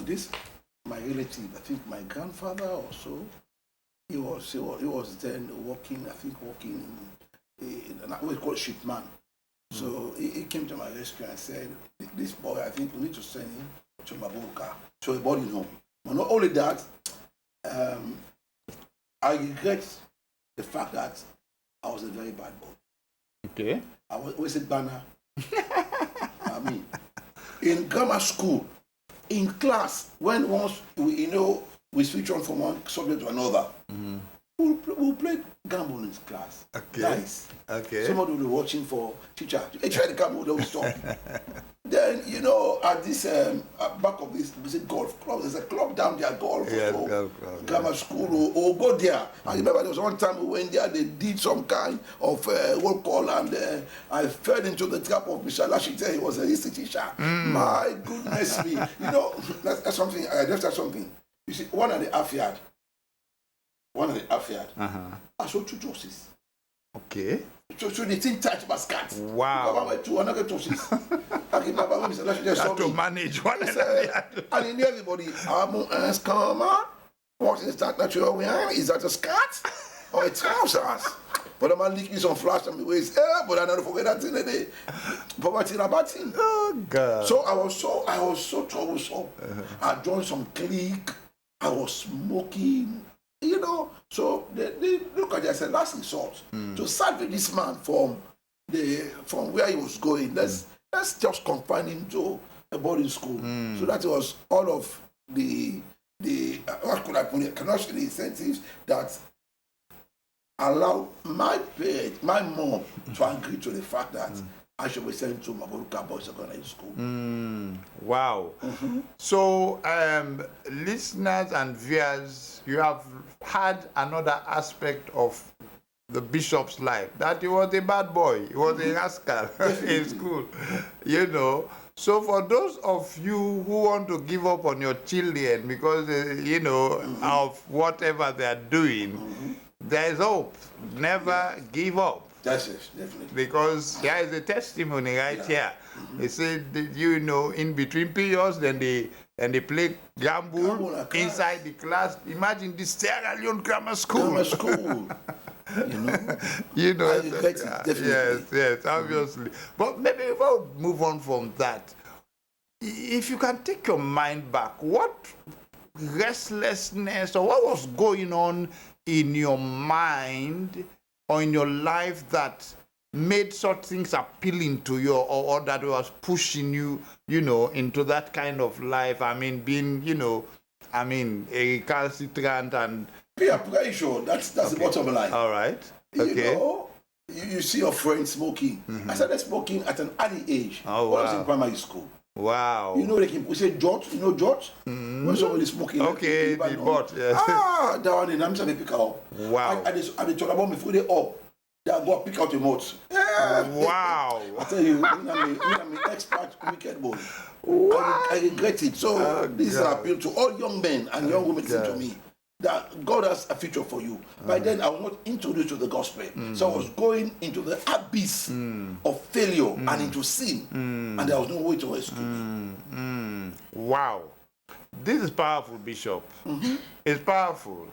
this, my relative, I think my grandfather also, he was then working in what we call shipman. So he came to my rescue and said, this boy, I think we need to send him to Mabuka, to a boarding home. But not only that, I regret the fact that I was a very bad boy. Okay. I was always a banner. I mean, in grammar school, in class, when once we switch on from one subject to another, we'll play gamble in class. Okay. Nice. Okay. Somebody will be watching for teacher. Hey, try the gamble, don't stop. Then, at this back of this, we say golf club. There's a club down there, golf. Grammar school, or go there. I remember there was one time we went there, they did some kind of roll call, and I fell into the trap of Mr. Lashite. He was a history teacher. My goodness me. That's something, I just had something. You see, one of the half yard, I saw 2 torches. Okay. So the thing touched my skirt. Wow. I went to another torches. I remember when Mr. Lashite saw to me. manage one another. And he knew everybody. F.A.S Koroma. What is that you're wearing? Is that a skirt or a trousers? But I'm leaking some flash on my waist. But I never forget that thing today. Poverty rabating. Oh God. So I was so troublesome. I joined some clique. I was smoking. So they look at it as a last resort to salvage this man from where he was going. Let's just confine him to a boarding school. So that was all of the what could I put it? Commercial incentives that allow my parents, my mom, to agree to the fact that I should be sent to Mabuka Boys Secondary School. Wow. So, listeners and viewers, you have had another aspect of the bishop's life, that he was a bad boy, he was a rascal in school, So for those of you who want to give up on your children because, of whatever they are doing, there is hope. Never give up. That's it, definitely. Because there is a testimony right here. They said, in between periods, then they play gamble inside the class. Imagine this Sierra Leone grammar school. You know, You know, I regret it, definitely. yes, obviously. But maybe if I would move on from that, if you can take your mind back, what restlessness or what was going on in your mind or in your life that made such things appealing to you, or that was pushing you, you know, into that kind of life? I mean, being, you know, I mean, a recalcitrant and... Peer pressure, that's the bottom line. All right. You Okay. know, you see your friends smoking. I started smoking at an early age. Oh, when I was wow. in primary school. Wow. You know, we say George, you know George? When somebody is smoking. Okay, like, the bot, yes. Ah, that one in Amsterdam, they pick out. Wow. And they told about before they up. They go pick out the mods. Wow. I tell you, I'm an expert wicked boy. Wow. I regret it. So this is an appeal to all young men and young women listening to me, that God has a future for you. By then, I was not introduced to the gospel. So I was going into the abyss of failure and into sin. And there was no way to rescue me. Wow. This is powerful, Bishop. It's powerful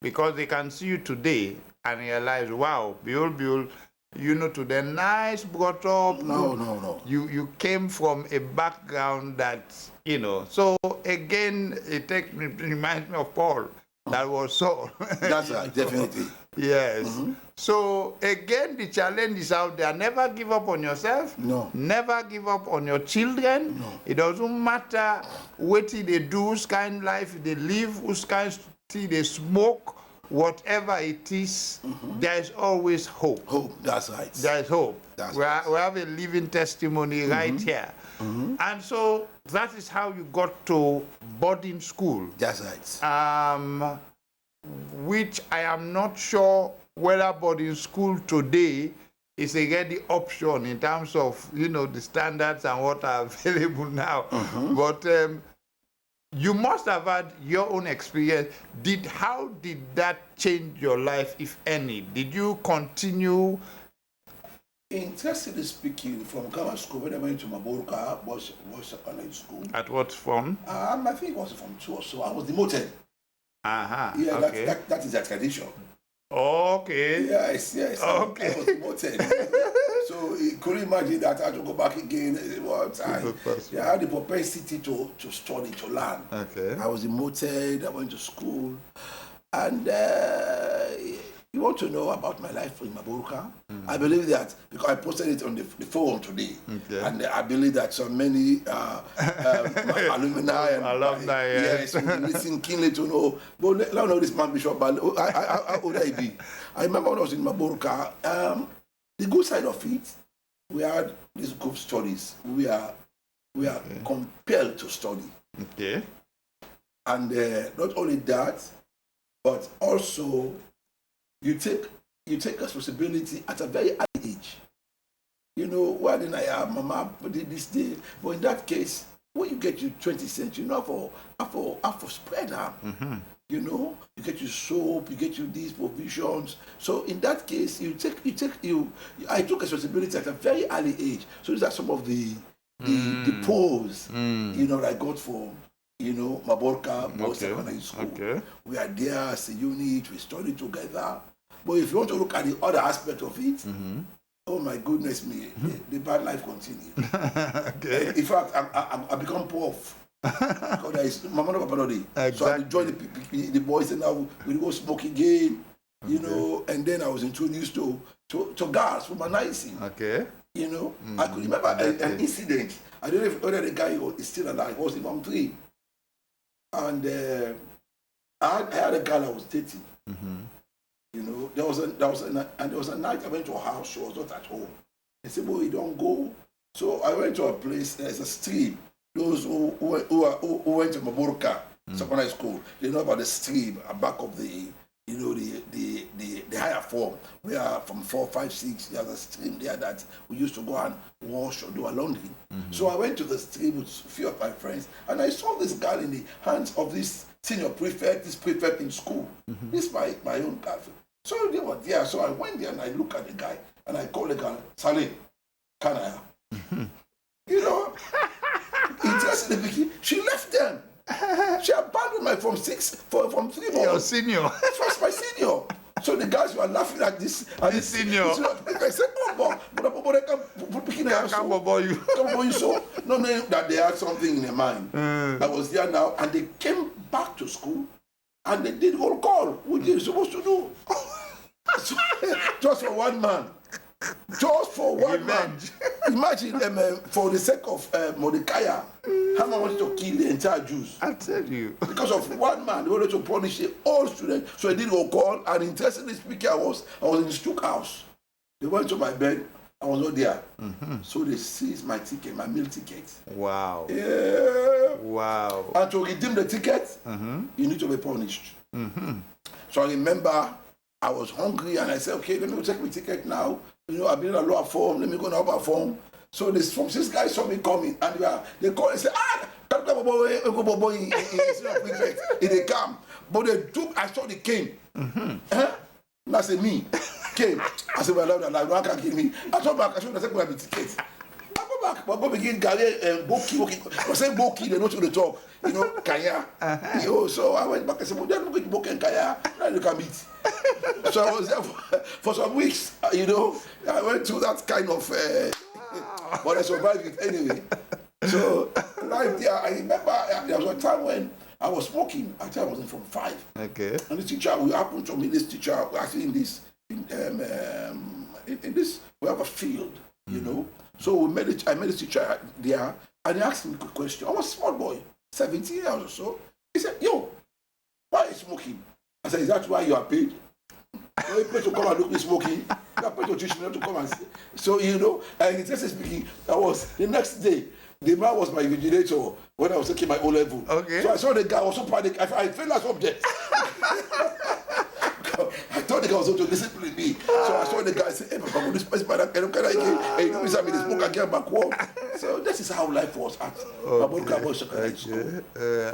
because they can see you today and realize, wow, behold, you know, to the nice brought up. No. You came from a background that, you know. So again, it reminds me of Paul. That was Saul. That's right, definitely. Yes. So again, the challenge is out there. Never give up on yourself. No. Never give up on your children. No. It doesn't matter what they do, whose kind life they live, whose kind tea they smoke, whatever it is, there is always hope. Hope, that's right. There is hope. That's We have a living testimony right here. And so that is how you got to boarding school. That's right. Which I am not sure whether boarding school today is a ready option in terms of, you know, the standards and what are available now. But you must have had your own experience. How did that change your life, if any? Did you continue? Interestingly speaking, from grammar school, when I went to Maboruka, was secondary school. At what form? I think it was from 2 or so. I was demoted. Yeah, okay. that is a tradition. Okay. Yes. Okay. I was demoted. So you couldn't imagine that I had to go back again. I had the propensity to study, to learn. Okay. I was demoted, I went to school. And you want to know about my life in Maboruka? I believe that, because I posted it on the forum today, and I believe that so many alumni, yes, will listen keenly to know. But let me know this man, Bishop, how old I be? I remember when I was in Maboruka, the good side of it, we had these group studies. We are compelled to study. Okay. And not only that, but also you take responsibility at a very early age. You know, why didn't I have Mama did this day? But in that case, when you get to 20th century, you know, for spread them. You know, you get your soap, you get your these provisions. So in that case, I took responsibility at a very early age. So these are some of the pose, you know, that I got from, you know, Maboruka Boys Secondary School. Okay. We are there as a unit, we study together. But if you want to look at the other aspect of it, oh my goodness me, the bad life continues. Okay. In fact, I become poor. Because there is Mama no Papa. Exactly. So I joined the boys, and now we go smoke again, you know, and then I was introduced to gas from humanizing. Okay. You know, I could remember an incident. I don't know whether the guy is still alive. I was in Mom 3. And I had a girl I was dating. You know, there was a night I went to a house. She was not at home. They said, "Boy, you don't go." So I went to a place. There's a stream. Those who went to Maboruka secondary school, they know about the stream at back of the, you know, the higher form. We are from 4, 5, 6. There's a stream there that we used to go and wash or do our laundry. So I went to the stream with a few of my friends, and I saw this girl in the hands of this senior prefect, this prefect in school. This is my own girlfriend. So they were there. So I went there and I looked at the guy and I called the girl, "Salim, can I have?" You know, interestingly, she left them. She abandoned my from 3 months. Your senior. That was my senior. So the guys were laughing at this. At This senior. I said, oh, but I can't pick it up. Come about you. Come about you. So, no, that they had something in their mind. I was there now, and they came back to school, and they did roll call, which they're supposed to do. So, just for one man. Just for one man. Imagine for the sake of Mordecai, Haman wanted to kill the entire Jews. I tell you. Because of one man, they wanted to punish the all students. So I did roll call, and interestingly speaking, I was in the Stook house. They went to my bed. I was not there. So they seized my ticket, my meal ticket. Wow. Yeah. Wow. And to redeem the ticket, you need to be punished. So I remember I was hungry, and I said, okay, let me take my ticket now. You know, I've been in a lower form. Let me go in upper form. So this guys saw me coming, and they called and said, come in they come. But they took, I saw the cane. And I said, me, cane. I said, well, no one can kill me. I told back, I said, I'm going to ticket. I go back, but go begin Gary and Boki. I said, Boki, they know to the top. You know, Kaya. So I went back and said, well, then look at Boki and Kaya. Now you can meet. So I was there for some weeks, you know. I went through that kind of, but I survived it anyway. So, right there, I remember there was a time when I was smoking. I think I was in Form 5. Okay. And this teacher, we happened to meet this teacher, actually in this, we have a field, you know. So I met this teacher there, and he asked me a question. I was a small boy, 17 years or so. He said, yo, why are you smoking? I said, is that why you are paid? You pay to come and look me smoking. You are paid to teach me not to come and see. So, you know, and in just speaking, that was the next day. The man was my vigilator when I was taking my O level. Okay. So I saw the guy, I was so panicked. I felt like subject. I thought the guy was going to discipline me. So I saw the guy say, hey, Papa, this person, hey, you miss me, the smoke again back home. So this is how life was at Baboka Secondary School.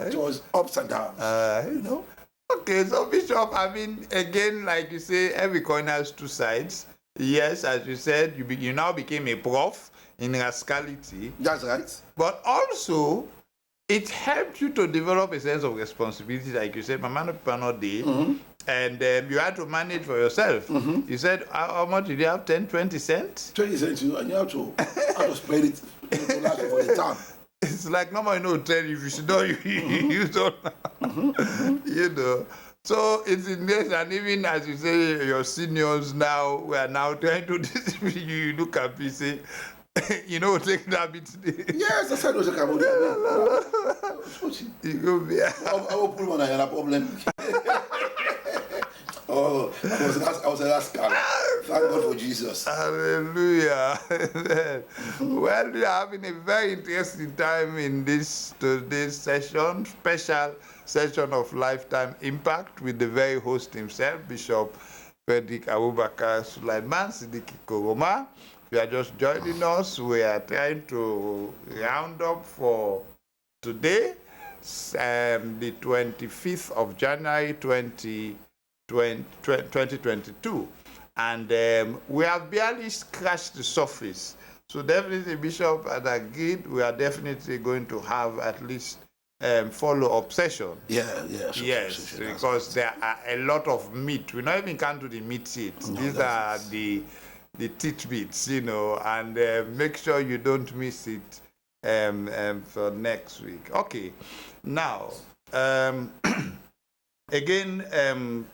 It was ups and downs, you know. Okay, so Bishop, I mean, again, like you say, every coin has two sides. Yes, as you said, you now became a prof in rascality. That's right. But also, it helped you to develop a sense of responsibility, like you said, Mama Pano Day, and you had to manage for yourself. You said, how much did you have? 10, 20 cents? 20 cents, and you have to spread it to last for the time. It's like nobody knows tell you if you should know you don't you know. So it's in this, and even as you say, your seniors now, we are now trying to you look at me say, you know, take that bit today. Yes, that's how it was a you go there. I will put on a problem. Oh, I was a rascal. Thank God for Jesus. Hallelujah. Well, we are having a very interesting time in today's session, special session of Lifetime Impact with the very host himself, Bishop Frederick Abubakar Sulaiman Siddiqui Koroma. If you are just joining us, we are trying to round up for today, the 25th of January 2022. And we have barely scratched the surface. So definitely, Bishop had agreed, we are definitely going to have at least follow-up session. Yes, because there are a lot of meat. We not even come to the meat yet. No, these are the tidbits, you know, and make sure you don't miss it for next week. Okay, now, again,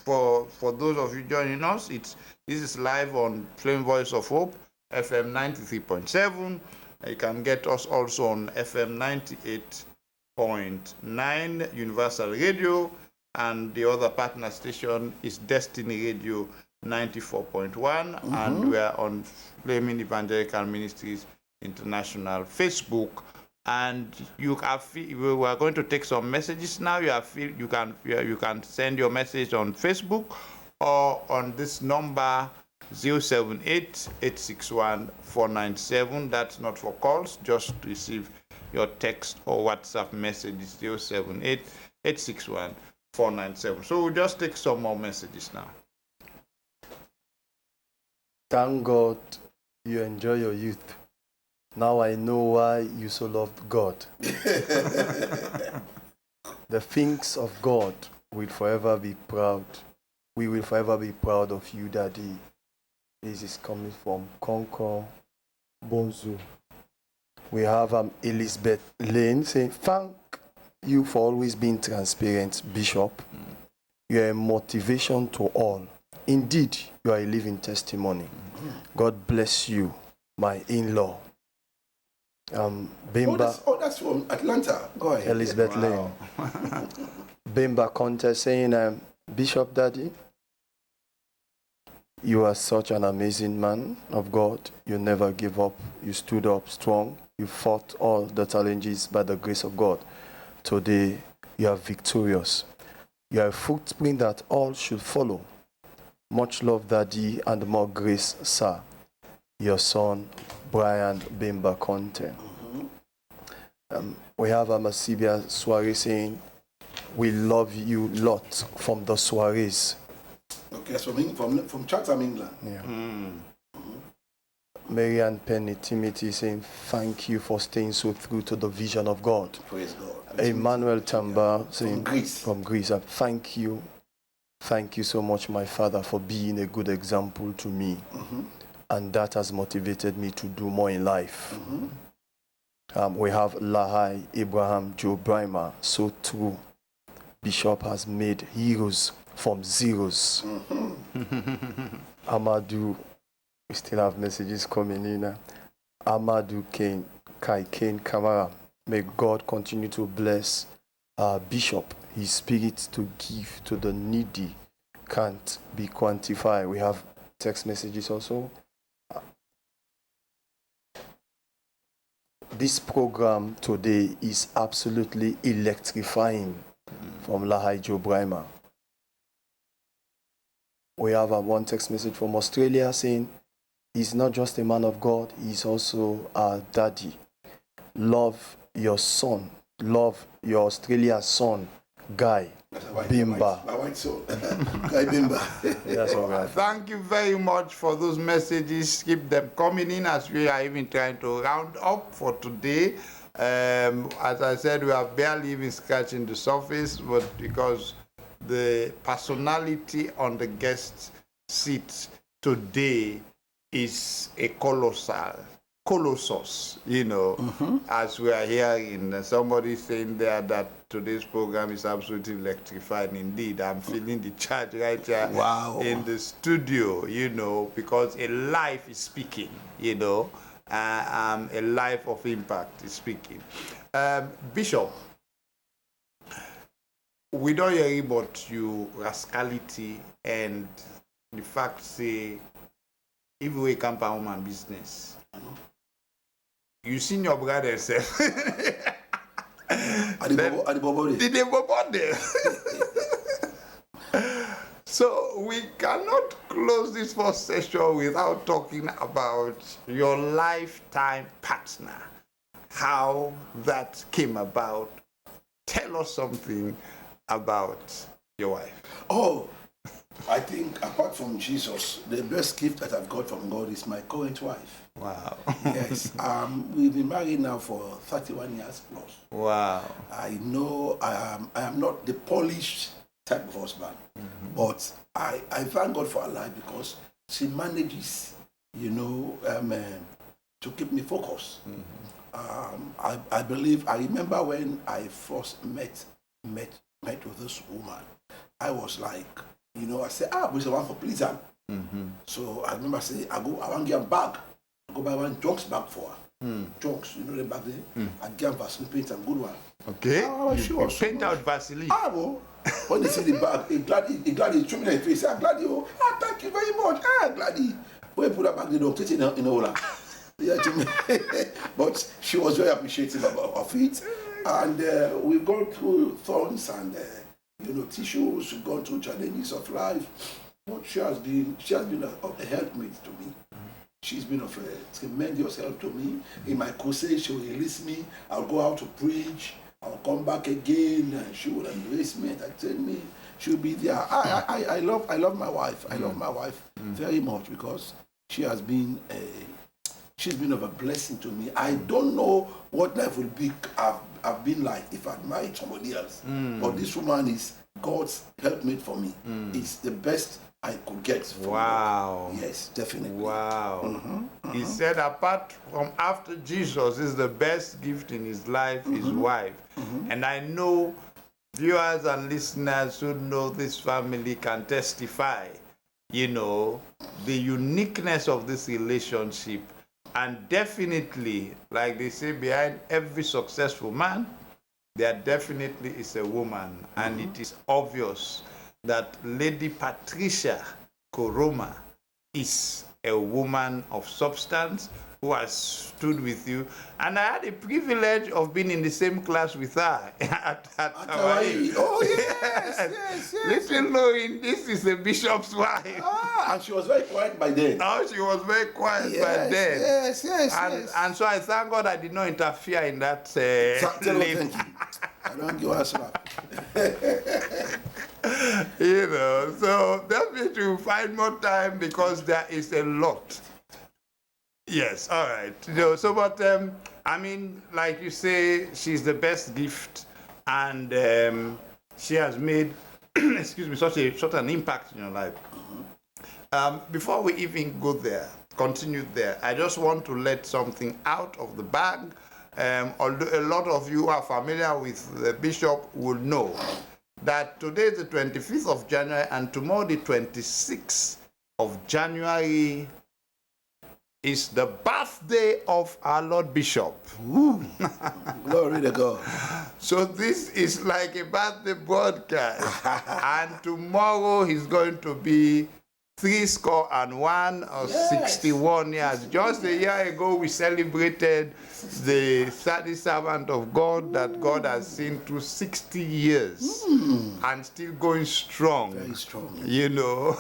for those of you joining us, this is live on Flame Voice of Hope, FM 93.7. You can get us also on FM 98.9 Universal Radio, and the other partner station is Destiny Radio 94.1, and we are on Flaming Evangelical Ministries International Facebook. And we are going to take some messages now. You can send your message on Facebook or on this number 078-861-497. That's not for calls, just to receive your text or WhatsApp messages. 078-861-497. So we'll just take some more messages now. Thank God you enjoy your youth. Now I know why you so loved God. The things of God will forever be proud We will forever be proud of you, Daddy. This is coming from Concord, Bonzo. We have Elizabeth Lane saying, thank you for always being transparent, Bishop. You are a motivation to all. Indeed, you are a living testimony. God bless you, my in-law. Bimba. That's from Atlanta. Go ahead. Elizabeth Lane. Bimba Contest saying, Bishop Daddy, you are such an amazing man of God. You never give up. You stood up strong. You fought all the challenges by the grace of God. Today, you are victorious. You are a footprint that all should follow. Much love, Daddy, and more grace, sir. Your son, Brian Bimba Conte. We have Amasibia Soiree saying, we love you lot from the soirees. Okay, so from Chatham, England. Yeah. Marianne Penny Timothy saying, thank you for staying so true to the vision of God. Praise God. Emmanuel Tamba saying, from Greece. Thank you. Thank you so much, my father, for being a good example to me. And that has motivated me to do more in life. We have Lahai Abraham Joe Brimer. So true. Bishop has made heroes from zeros. Amadou, we still have messages coming in. Amadou Kai Kane Kamara. May God continue to bless Bishop. His spirit to give to the needy can't be quantified. We have text messages also. This program today is absolutely electrifying from Lahai Joe Brimer. We have one text message from Australia saying, he's not just a man of God, he's also a daddy. Love your son. Love your Australia son, Guy Bimba. My white son, Guy Bimba. That's all right. Thank you very much for those messages. Keep them coming in as we are even trying to round up for today. As I said, we are barely even scratching the surface, but because the personality on the guest seat today is a colossus, you know, as we are hearing somebody saying there that today's program is absolutely electrifying. Indeed, I'm feeling the charge right here in the studio, you know, because a life is speaking, you know, a life of impact is speaking. Bishop, we don't hear about you rascality and the fact say if we come to home and business. You seen your brother self. So we cannot close this first session without talking about your lifetime partner, how that came about. Tell us something about your wife. Oh, I think apart from Jesus, the best gift that I've got from God is my current wife. Wow. Yes. We've been married now for 31 years plus. Wow. I know I am not the polished type of husband, but I thank God for her life because she manages, you know, to keep me focused. I believe, I remember when I first met with this woman, I was like, you know, I said, but it's the one for pleasing. So I remember saying, I want to get a bag. I go buy one Junks bag for her. Junks, you know the bag there? I get Vaseline paint and good one. Okay. Sure. Paint out Vaseline. Well, when they see the bag, he gladly threw me in the face. Glad you. Thank you very much. Gladly. When you put that bag, they don't take it in all. Yeah, but she was very appreciative of it. And we've gone through thorns and you know, tissues. We've gone through challenges of life. But she has been a helpmate to me. She's been of a tremendous help to me. In my crusade, she will release me. I'll go out to preach. I'll come back again, and she will embrace me, entertain me. She'll be there. I love my wife. I love my wife very much because she has been she's been of a blessing to me. I don't know what life will be. I've been like if I'd married somebody else. But this woman is God's helpmate for me. It's the best I could get from Wow. God. Yes, definitely. Wow. He said apart from after Jesus is the best gift in his life, his wife. And I know viewers and listeners who know this family can testify, you know, the uniqueness of this relationship. And definitely, like they say, behind every successful man, there definitely is a woman. And it is obvious that Lady Patricia Koroma is a woman of substance who has stood with you. And I had the privilege of being in the same class with her at Hawaii. Oh, yes. Little knowing this is a bishop's wife. And she was very quiet by then. Oh, she was very quiet by then. Yes. And so I thank God I did not interfere in that. Thank you. I don't give a slap. You know, so definitely we'll find more time because there is a lot. Yes, all right. You know, so, but I mean, like you say, she's the best gift, and she has made, excuse me, such an impact in your life. Before we even go there, continue there, I just want to let something out of the bag. Although a lot of you are familiar with the bishop will know that today is the 25th of January and tomorrow the 26th of January is the birthday of our Lord Bishop. Glory to God. So this is like a birthday broadcast. And tomorrow he's going to be 61 or 61 years. Just a year ago, we celebrated the steady servant of God that God has seen through 60 years and still going strong. Very strong. You know,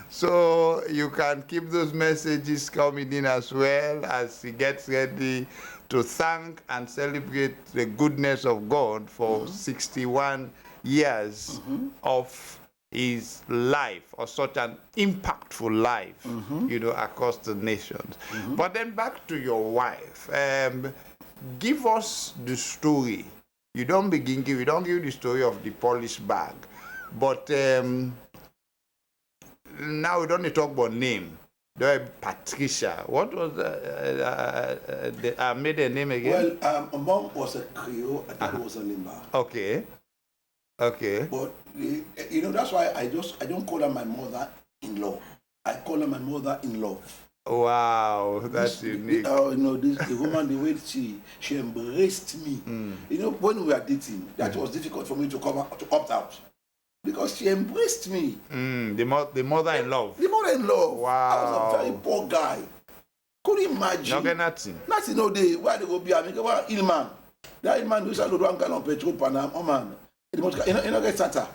so you can keep those messages coming in as well as he gets ready to thank and celebrate the goodness of God for 61 years of his life, or such an impactful life, you know, across the nations. But then back to your wife. Give us the story. You don't give the story of the polished bag. But now we don't talk about name. Patricia. What was I made a name again? Well, mom was a Creole and dad was a Limba. Okay. But you know, that's why I don't call her my mother-in-law. I call her my mother-in-law. Wow, that's unique. You know, the woman, the way she embraced me. You know, when we were dating, that was difficult for me to opt out because she embraced me. The mother-in-law. The mother-in-law. Wow. I was a very poor guy. Couldn't imagine. You get nothing. Nothing no day. Where they go be? I mean, well, Ilman. That Ilman who said, "One gallon petrol per annum." Oh man. You know, get started.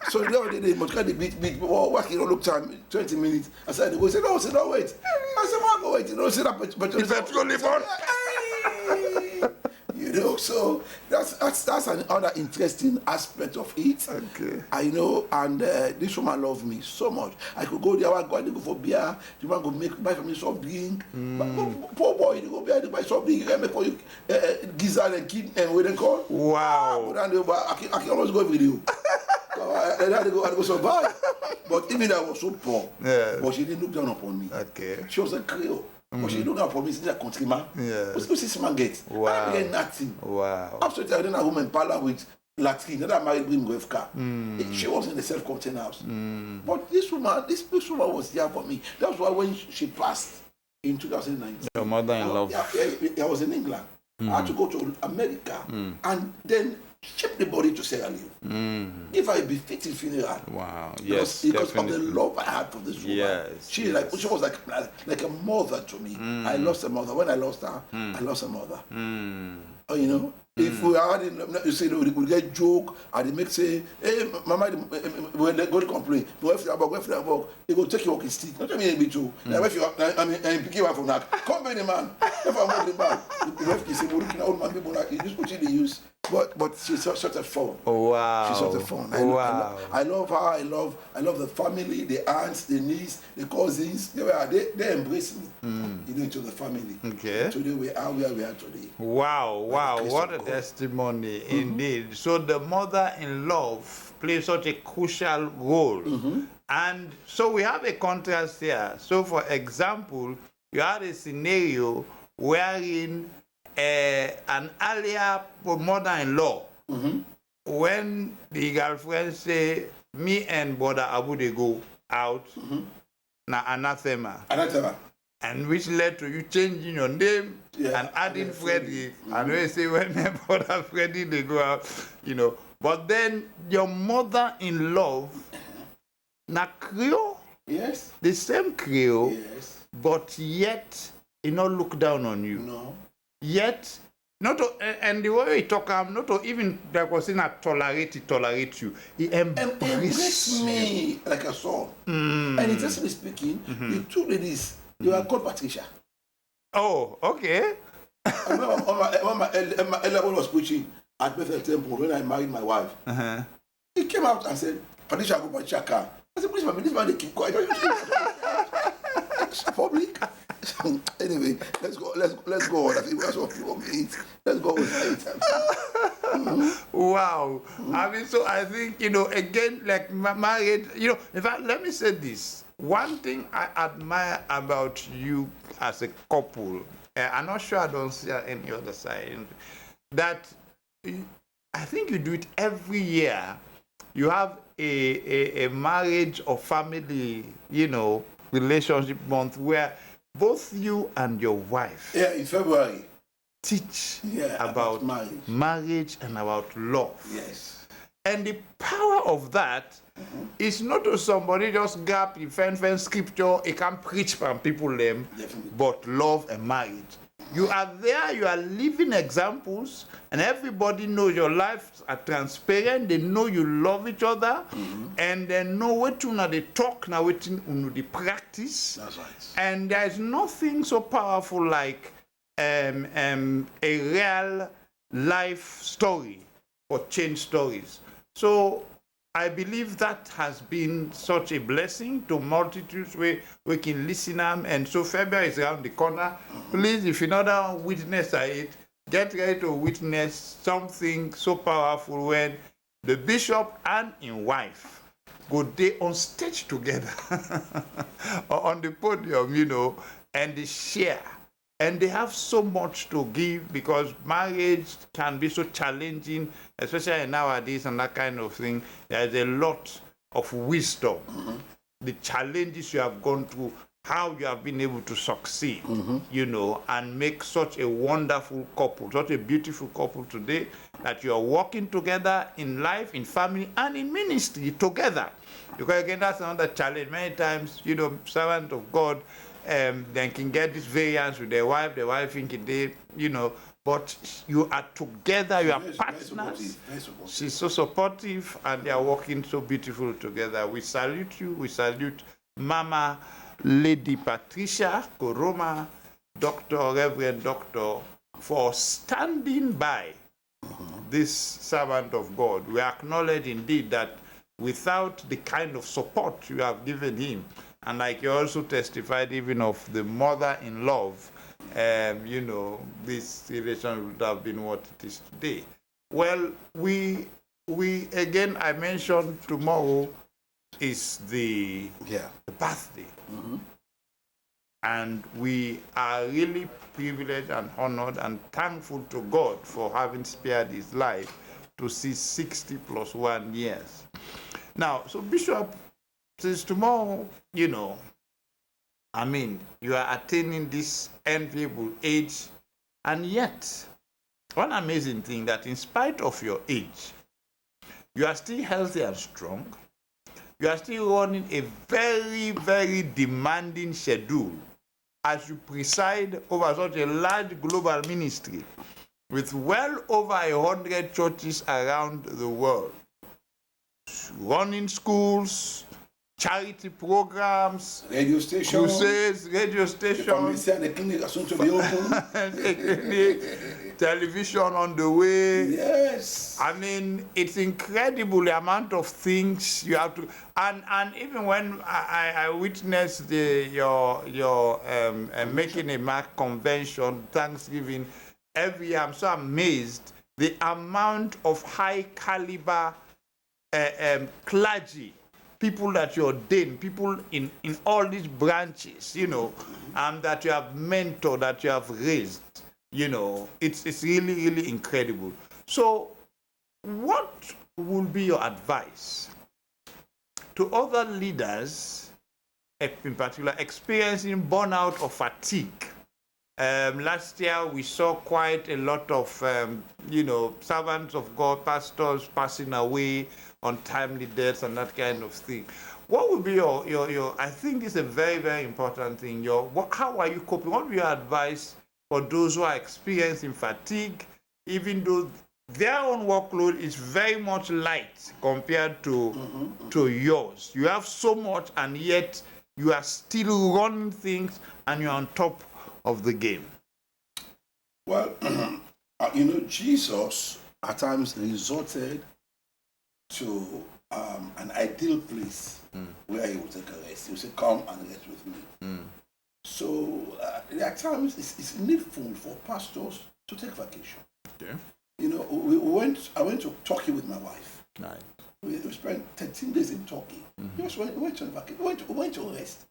So the other day, they beat. Working all the time, 20 minutes. I said, they go say, no, wait. I said, why go wait? You know, say that petrol. You know, so that's another interesting aspect of it. Okay. I know, and this woman loved me so much. I could go there, I go for beer. The man go buy for me soft drink. Poor boy, they go beer, they buy soft drink. You make for you gizzard and kid and what they call. Wow. I can almost go every day. I had to go survive. But even I was so poor, but she didn't look down upon me. Okay. She was a Creole. But she looked down upon me since a countryman. Yeah. What's this man get? Wow. I didn't get nothing. Wow. Absolutely, I didn't have a woman parlor with Latin. Then I married him with car. She was in the self-contained house. But this woman was there for me. That's why when she passed in 2019. Your mother-in-law. I was in England. I had to go to America and then ship the body to Sierra Leone. Give her a befitting funeral. Wow. Because of the love I had for this woman. Yes. She was like a mother to me. I lost a mother. When I lost her, I lost a mother. Oh, you know, if we had, you see, we could get joke, and they make say, hey, mama, when they go to complain, go after the bug, they go take your walking stick. Not me, be too. If you, I mean, pick you up from that. Come, baby, man. If I'm walking back, the ref is a old man, people like this, what they use. but she's such a fun. Oh, wow. She's such a fun. Wow. I love her. I love the family, the aunts, the niece, the cousins. They embrace me. Into the family. Okay. Today we are where we are today. Wow, wow, what a testimony indeed. So the mother-in-law plays such a crucial role. And so we have a contrast here. So for example, you had a scenario wherein an earlier mother-in-law, when the girlfriend say, me and brother Abu they go out, na anathema. Anathema. And which led to you changing your name and adding Freddie. And we say when brother Freddie they go out, But then your mother-in-law, na Creole, yes, the same Creole, yes, but yet he not look down on you. no, Yet, not to, and the way he talk, not to even like was saying tolerate you. He embrace me like a son. And interestingly speaking, the two ladies, they were called Patricia. Oh, okay. I remember when my elder one was preaching at Bethel Temple when I married my wife. He came out and said, Patricia, go Patricia car. I said, please, this man, they keep quiet. It's public. Anyway, let's go on. I think that's what people mean. Let's go with it. Wow. I mean, so I think, again, like married, in fact, let me say this. One thing I admire about you as a couple, I'm not sure I don't see any other side, that I think you do it every year. You have a marriage or family, relationship month where both you and your wife in February teach about marriage and about love. Yes. And the power of that is not to somebody just grab the fence scripture, it can preach from people them, but love and marriage. You are there, you are living examples, and everybody knows your lives are transparent. They know you love each other, and they know what you know they talk, now what you know they practice. That's right. And there is nothing so powerful like a real life story or change stories. So I believe that has been such a blessing to multitudes where we can listen them. And so February is around the corner. Please, if you know that witness it, get ready to witness something so powerful when the bishop and his wife go they on stage together or on the podium, and they share. And they have so much to give because marriage can be so challenging, especially nowadays and that kind of thing. There is a lot of wisdom. The challenges you have gone through, how you have been able to succeed, and make such a wonderful couple, such a beautiful couple today, that you are working together in life, in family, and in ministry together. Because again, that's another challenge. Many times, servant of God, they can get this variance with their wife thinking they, but you are together, you are partners. She's so supportive, and they are working so beautiful together. We salute you. We salute Mama Lady Patricia Koroma, Reverend Doctor, for standing by this servant of God. We acknowledge indeed that without the kind of support you have given him, and like you also testified even of the mother-in-law, this relation would have been what it is today. Well, we again, I mentioned tomorrow is the birthday. And we are really privileged and honored and thankful to God for having spared his life to see 60 plus 1 years. Now, so Bishop, since tomorrow, you are attaining this enviable age, and yet, one amazing thing that in spite of your age, you are still healthy and strong. You are still running a very, very demanding schedule as you preside over such a large global ministry with well over 100 churches around the world, running schools, charity programs, Radio station. crusades, radio The stations, pharmacy and the clinic are soon to be open. television on the way. Yes. I mean, it's incredible the amount of things you have to, and even when I witnessed your making a mark convention, Thanksgiving, every year, I'm so amazed the amount of high caliber clergy, people that you ordain, people in all these branches, you know, that you have mentored, that you have raised, you know, it's really, really incredible. So what would be your advice to other leaders, in particular, experiencing burnout or fatigue? Last year, we saw quite a lot of, servants of God, pastors passing away, untimely deaths, and that kind of thing. What would be your I think it's a very, very important thing. How are you coping? What would be your advice for those who are experiencing fatigue, even though their own workload is very much light compared to yours? You have so much, and yet you are still running things, and you're on top of the game. Well, Jesus at times resorted to an ideal place where he would take a rest. He would say, "Come and rest with me." So there are times it's needful for pastors to take vacation. Okay. You know, I went to Turkey with my wife. Right. We spent 13 days in Turkey. Just went on vacation. We went to rest.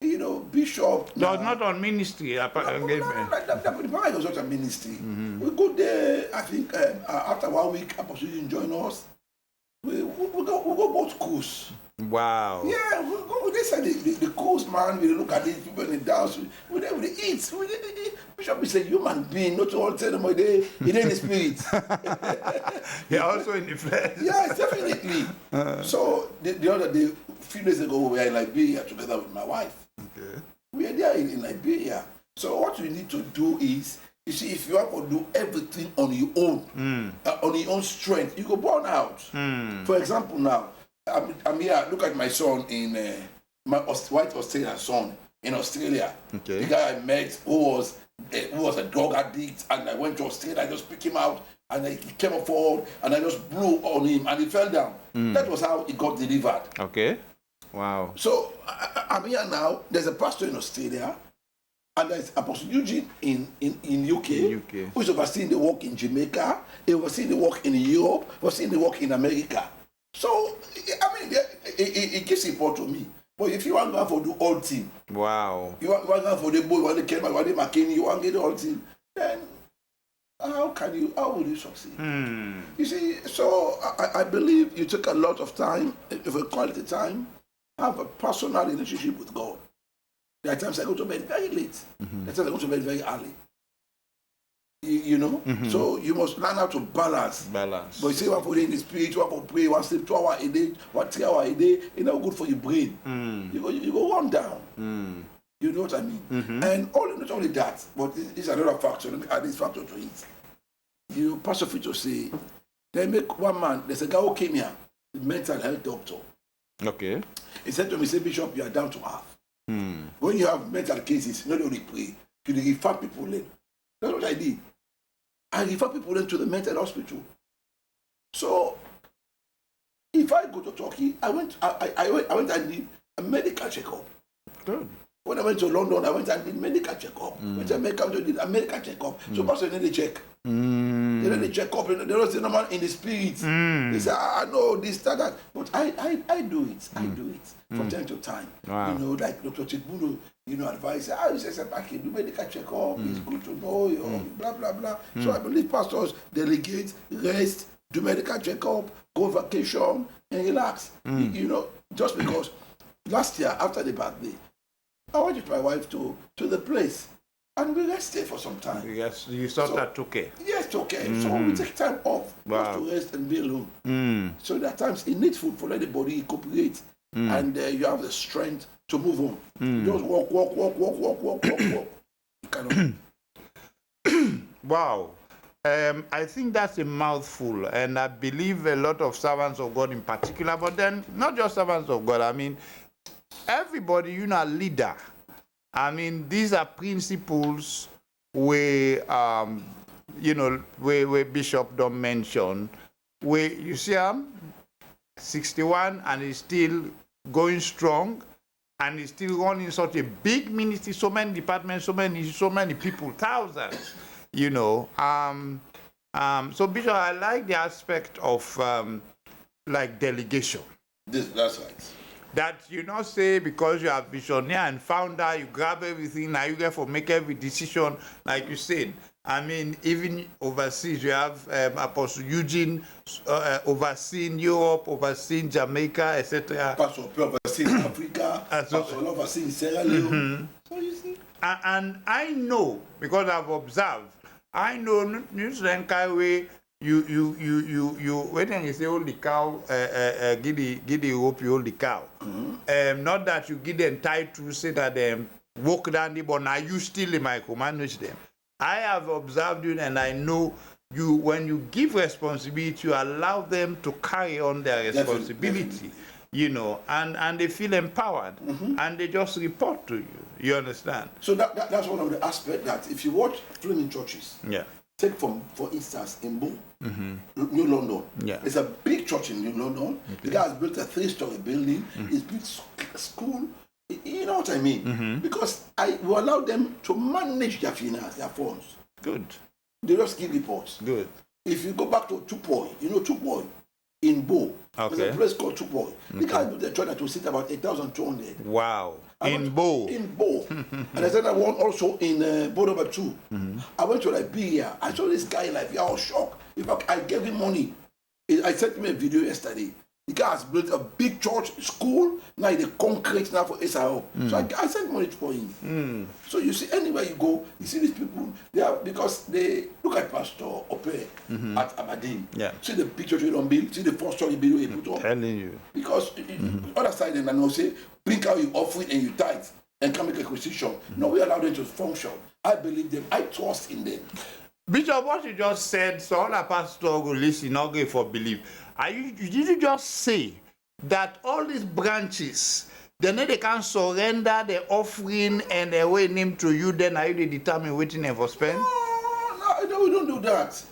You know, Bishop. No, not on ministry. The Bible was not a ministry. We go there. I think after 1 week, Apostle didn't join us. We go both cruise. Wow. Yeah, we go. They said the cruise, man. We look at these people in the dance. We eat. Bishop is a human being, not all tell them they in the spirit. You're also in the flesh. Yes, definitely. So the other day, a few days ago, we were in Liberia together with my wife. Okay. We are there in Liberia. So what you need to do is, you see, if you have to do everything on your own strength, you go burn out. For example, now, I'm here, look at my son my white Australian son in Australia. Okay. The guy I met who was a drug addict, and I went to Australia, I just picked him out, and he came up forward, and I just blew on him, and he fell down. That was how he got delivered. Okay. Wow. So I'm here now. There's a pastor in Australia, and there's Apostle Eugene in UK, who is overseeing the work in Jamaica, overseeing the work in Europe, overseeing the work in America. So, I mean, it gives support to me. But if you want to go for the whole team, wow, you want to go for the boy, you want to Kelman, you want to McKinney, you want to get the whole team, then how will you succeed? You see, so I believe you take a lot of time, if a quality time, have a personal relationship with God. There are times I go to bed very late. There are times I go to bed very early. You know? So you must learn how to balance. But you say you want to put in the spirit, you want to pray, you want to sleep 2 hours a day, 3 hours a day, it's not good for your brain. You go run down. You know what I mean? And not only that, but this is another factor. Let me add this factor to it. You know, Pastor Fito say, they make one man, there's a guy who came here, the mental health doctor. Okay. He said to me, say, Bishop, you are down to half. When you have mental cases, not only pray, you refer people in. That's what I did. I refer people in to the mental hospital. So, if I go to Turkey, I went and did a medical checkup. Good. When I went to London, I went and did medical checkup. Went to America, I did a medical checkup. So, pastor, they check. They didn't check up. There was no man in the spirit. They say, I know this, that. But I do it. I do it from time to time. Wow. You know, like Dr. Chikbuno, advise, you say, back in, do medical checkup. It's good to know, blah, blah, blah. So I believe pastors delegate, rest, do medical checkup, go vacation, and relax. You know, just because last year, after the birthday, I went with my wife to the place. And we rested for some time. Yes, you thought that okay. Yes, okay. So we take time off just to rest and be alone. So there are times it's needful for let the body cooperate, and you have the strength to move on. Just walk. You cannot. Wow. I think that's a mouthful, and I believe a lot of servants of God in particular, but then not just servants of God. I mean, everybody, you know, leader. I mean, these are principles where, you know, where Bishop don't mention, where you see him, 61 and he's still going strong, and he's still running such a big ministry, so many departments, so many people, thousands, you know. So Bishop, I like the aspect of like delegation. That's right. That you not say because you are visionary and founder, you grab everything, now you get for make every decision, like you said. I mean, even overseas, you have Apostle Eugene overseeing Europe, overseeing Jamaica, etc. Pastor overseeing Africa, Pastor overseeing Sierra Leone. So you see. And I know, because I've observed, I know New Sri Lanka way you when you say hold the cow, give the rope, you hold the cow. Not that you give them title, say that them walk down the but now you still micromanage them. I have observed you and I know you when you give responsibility, you allow them to carry on their responsibility. Definitely. You know, and they feel empowered, and they just report to you. You understand? So that's one of the aspects that if you watch flaming churches, yeah. Take for instance in Bo, New London. Yeah. It's a big church in New London. Okay. The guy has built a 3-story building. He's built school. You know what I mean? Because I will allow them to manage their finance, their funds. Good. They just give reports. Good. If you go back to Tupoi, you know Tupoi in Bo. Okay. There's a place called Tupoi. The guy built a church that will sit about 8,200. Wow. In Bo. In Bo. And I said that one also in Bo number 2. I went to Liberia. I saw this guy in Liberia. I was shocked. In fact, I gave him money. I sent him a video yesterday. The guy has built a big church, school, now the concrete now for SRO. So I sent money for him. So you see, anywhere you go, you see these people, they are, because they look at Pastor Ope at Aberdeen. Yeah. See the big church you don't build, see the 4-story building you put up. Telling you. Because other side, and I know say, bring out your offering and you tithe and come make a acquisition. No, we allow them to function. I believe them. I trust in them. Bishop, what you just said, so all the pastors will listen, not go for belief. Did you just say that all these branches, they can surrender the offering and the way name to you, then are you they determine waiting for spend? No, we don't do that.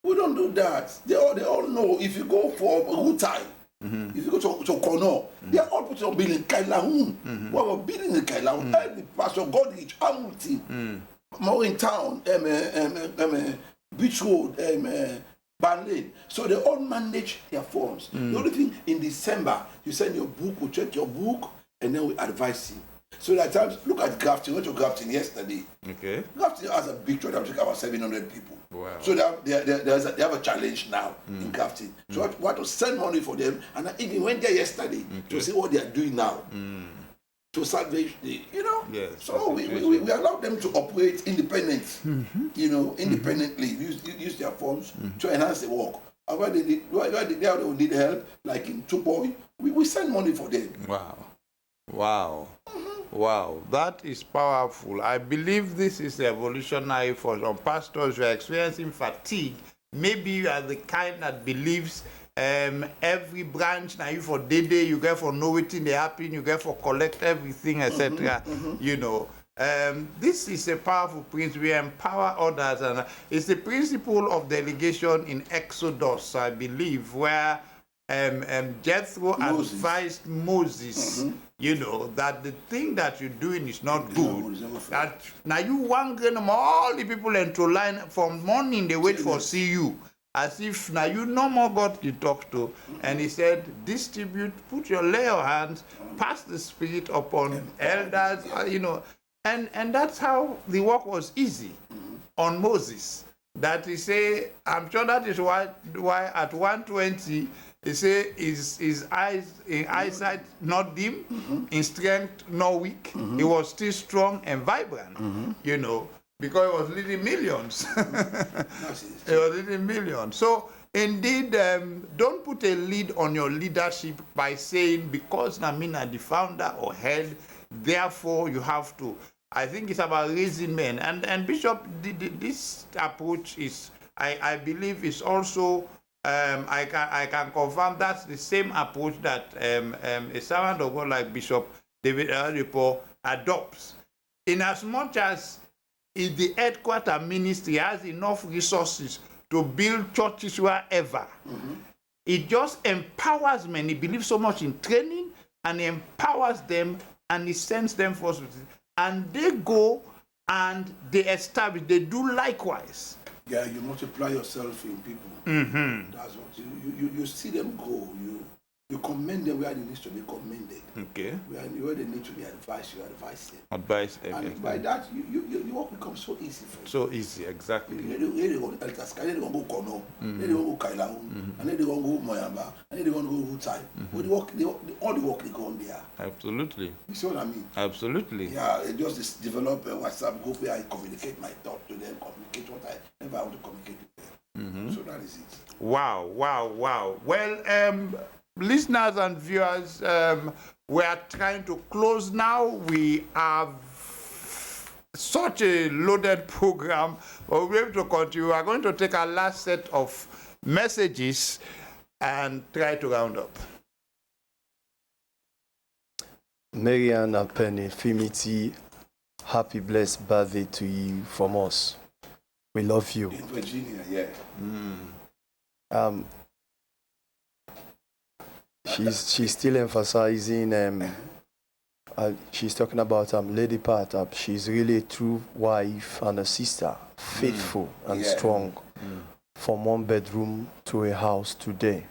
We don't do that. They all know if you go for Rutai, if you go to Kono, they are all put on building Kailahun. We have building in Kailahun. Every Pastor Godrich, Hamilton, more in town, Beach Road, Banlane. So they all manage their forms. The only thing in December, you send your book, we check your book, and then we advise you. So at times, look at Grafton. We went to Grafton yesterday. Okay. Grafton has a big church that will take about 700 people. Wow. So they have a challenge now in Grafton. So we have to send money for them, and I even went there yesterday to see what they are doing now. To salvage you know. Yes, so we allow them to operate independently, you know, independently, use their funds to enhance the work. And where they need help, like in Tupoi, we send money for them. Wow. Wow, that is powerful. I believe this is evolutionary for some pastors who are experiencing fatigue. Maybe you are the kind that believes every branch now you for day you get for know what they happen, you get for collect everything, etc. You know, this is a powerful principle. We empower others, and it's the principle of delegation in Exodus, I believe, where Jethro advised Moses, you know, that the thing that you're doing is not good. That now you want all the people into line from morning they wait for see you. As if now you no more God you talk to. And he said, distribute, lay your hands, pass the Spirit upon elders, you know. And that's how the work was easy on Moses. That he say, I'm sure that is why at 120, he say his eyesight not dim, in strength not weak. He was still strong and vibrant, you know. Because it was leading millions. It was leading millions. So, indeed, don't put a lead on your leadership by saying, because Namina the founder or head, therefore you have to. I think it's about raising men. And Bishop, this approach is, I believe, is also, I can confirm that's the same approach that a servant of God like Bishop David Oyedepo adopts. In as much as if the headquarter ministry has enough resources to build churches wherever, it just empowers men. He believes so much in training, and he empowers them, and he sends them forth, and they go and they establish, they do likewise. Yeah, you multiply yourself in people. That's what you see them go. You commend them where they need to be commended. Okay. Where they need to be advised, you advise them. Advice. And by that, your work becomes so easy for you. So easy, exactly. They want to go Kono, they want to go Kailahun, and then they want to go Moyamba, and then they want to go Hutai. All the work they go on there. Absolutely. You see what I mean? Absolutely. Yeah, I just develop a WhatsApp group where I communicate my thought to them, communicate what I want to communicate to them. So that is it. Wow. Well, listeners and viewers, we are trying to close now. We have such a loaded program, but we'll be able to continue. We are going to take our last set of messages and try to round up. Mariana Penny Fimiti, happy blessed birthday to you from us. We love you. In Virginia, yeah. She's still emphasizing. She's talking about Lady Pat. She's really a true wife and a sister, faithful and strong. From one bedroom to a house today.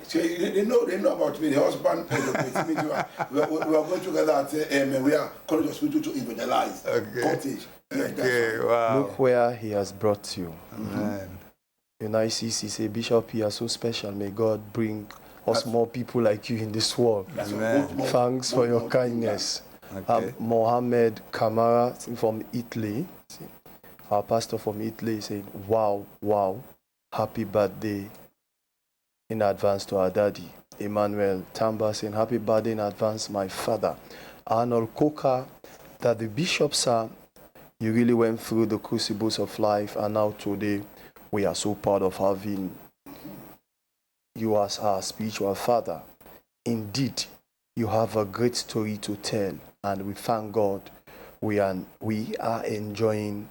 So they know about me. The husband we are going together. We are calling the hospital to evangelize. Cottage. Wow. Look where he has brought you. Amen. United say, Bishop, you are so special. May God bring us more people like you in this world. Thanks for your kindness. Mohammed Kamara from Italy, our pastor from Italy, saying, wow, happy birthday in advance to our daddy. Emmanuel Tamba saying, happy birthday in advance, my father. Arnold Coker, that the bishop, sir, you really went through the crucibles of life, and now today we are so proud of having you as our spiritual father. Indeed, you have a great story to tell, and we thank God we are enjoying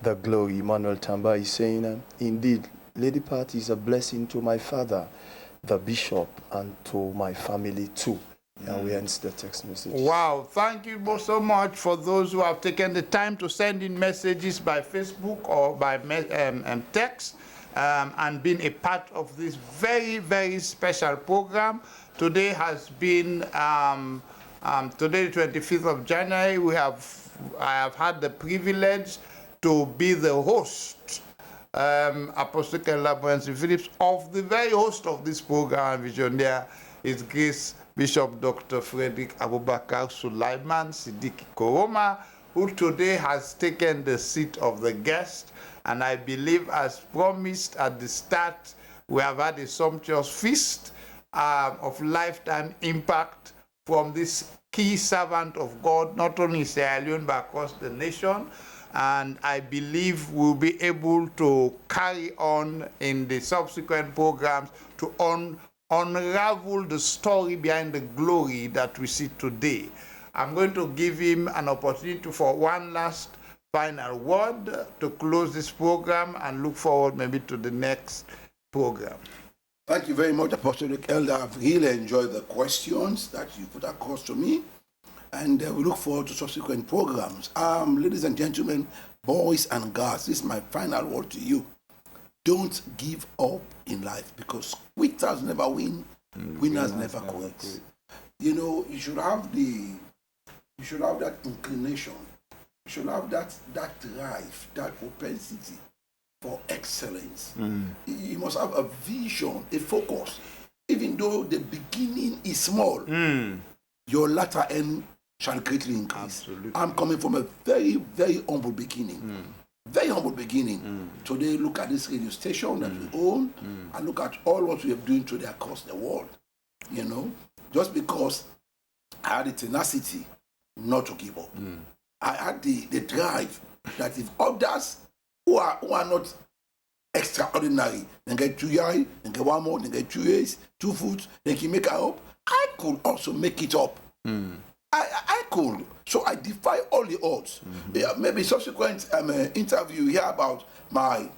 the glory. Emmanuel Tamba is saying, indeed, Lady Pat is a blessing to my father, the bishop, and to my family too. And we end the text message. Wow, thank you so much for those who have taken the time to send in messages by Facebook or by text and been a part of this very, very special program. Today has been, today, the 25th of January, I have had the privilege to be the host, Apostle Labuensi Phillips, of the very host of this program, Visionaire, His Grace Bishop Dr. Frederick Abubakar Sulaiman Siddiqui Koroma, who today has taken the seat of the guest. And I believe, as promised at the start, we have had a sumptuous feast of lifetime impact from this key servant of God, not only in Sierra Leone, but across the nation. And I believe we'll be able to carry on in the subsequent programs to unravel the story behind the glory that we see today. I'm going to give him an opportunity for one last final word to close this program and look forward maybe to the next program. Thank you very much, Apostolic Elder. I've really enjoyed the questions that you put across to me, and we look forward to subsequent programs. Ladies and gentlemen, boys and girls, this is my final word to you. Don't give up in life, because quitters never win, winners never quit. You know, you should have that inclination, you should have that drive, that propensity for excellence. You must have a vision, a focus. Even though the beginning is small, your latter end shall greatly increase. Absolutely. I'm coming from a very, very humble beginning. Very humble beginning. Today, look at this radio station that we own, and look at all what we are doing today across the world. You know, just because I had the tenacity not to give up. I had the drive that if others who are not extraordinary, they get 2 years, they get 1 more, they get 2 years, 2 foot, they can make it up, I could also make it up. I could. So I defy all the odds. Yeah, maybe subsequent interview, you hear about my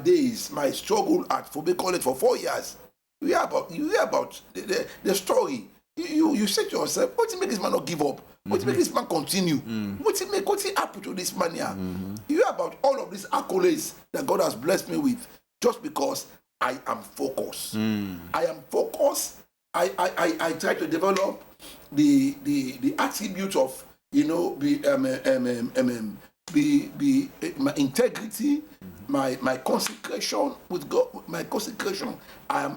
days, my struggle at Fobe College for 4 years. You hear about the story. You say to yourself, what make this man not give up? What make this man continue? What happen to this man here? You hear about all of these accolades that God has blessed me with just because I am focused. I am focused. I try to develop the attributes of my integrity, my consecration with God, my consecration. I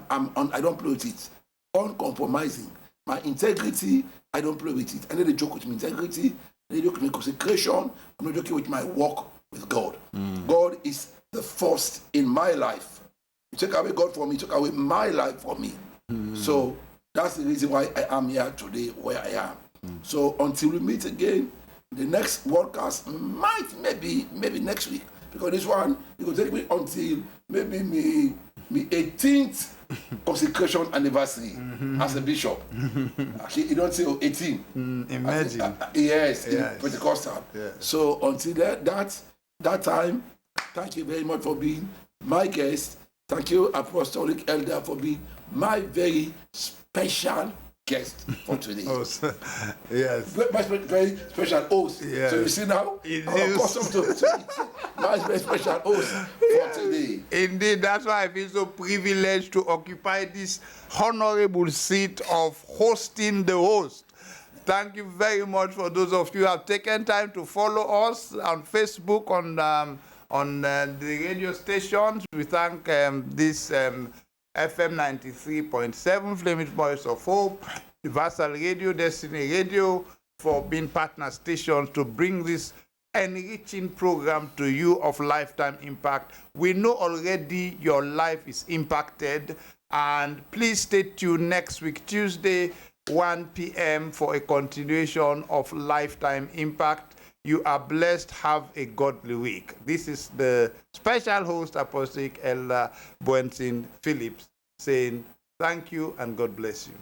don't play with it. Uncompromising. My integrity, I don't play with it. I need to joke with my integrity. I need to joke with my consecration. I'm not joking with my walk with God. God is the first in my life. You take away God from me, you take away my life from me. So that's the reason why I am here today where I am. So until we meet again, the next broadcast might maybe next week, because this one it will take me until maybe me 18th consecration anniversary as a bishop. Actually, you don't say 18. Imagine. Yes, in Pentecostal. Yeah. So until that time, thank you very much for being my guest. Thank you, Apostolic Elder, for being my very special guest for today. Yes. Very special host. Yes. So you see now, It I'm is. accustomed to my very special host for today. Indeed, that's why I feel so privileged to occupy this honorable seat of hosting the host. Thank you very much for those of you who have taken time to follow us on Facebook, on the radio stations. We thank this FM 93.7, Flemish Voice of Hope, Universal Radio, Destiny Radio, for being partner stations to bring this enriching program to you of lifetime impact. We know already your life is impacted, and please stay tuned next week, Tuesday, 1 p.m. for a continuation of lifetime impact. You are blessed. Have a godly week. This is the special host, Apostolic Elder Boentin Phillips, saying thank you and God bless you.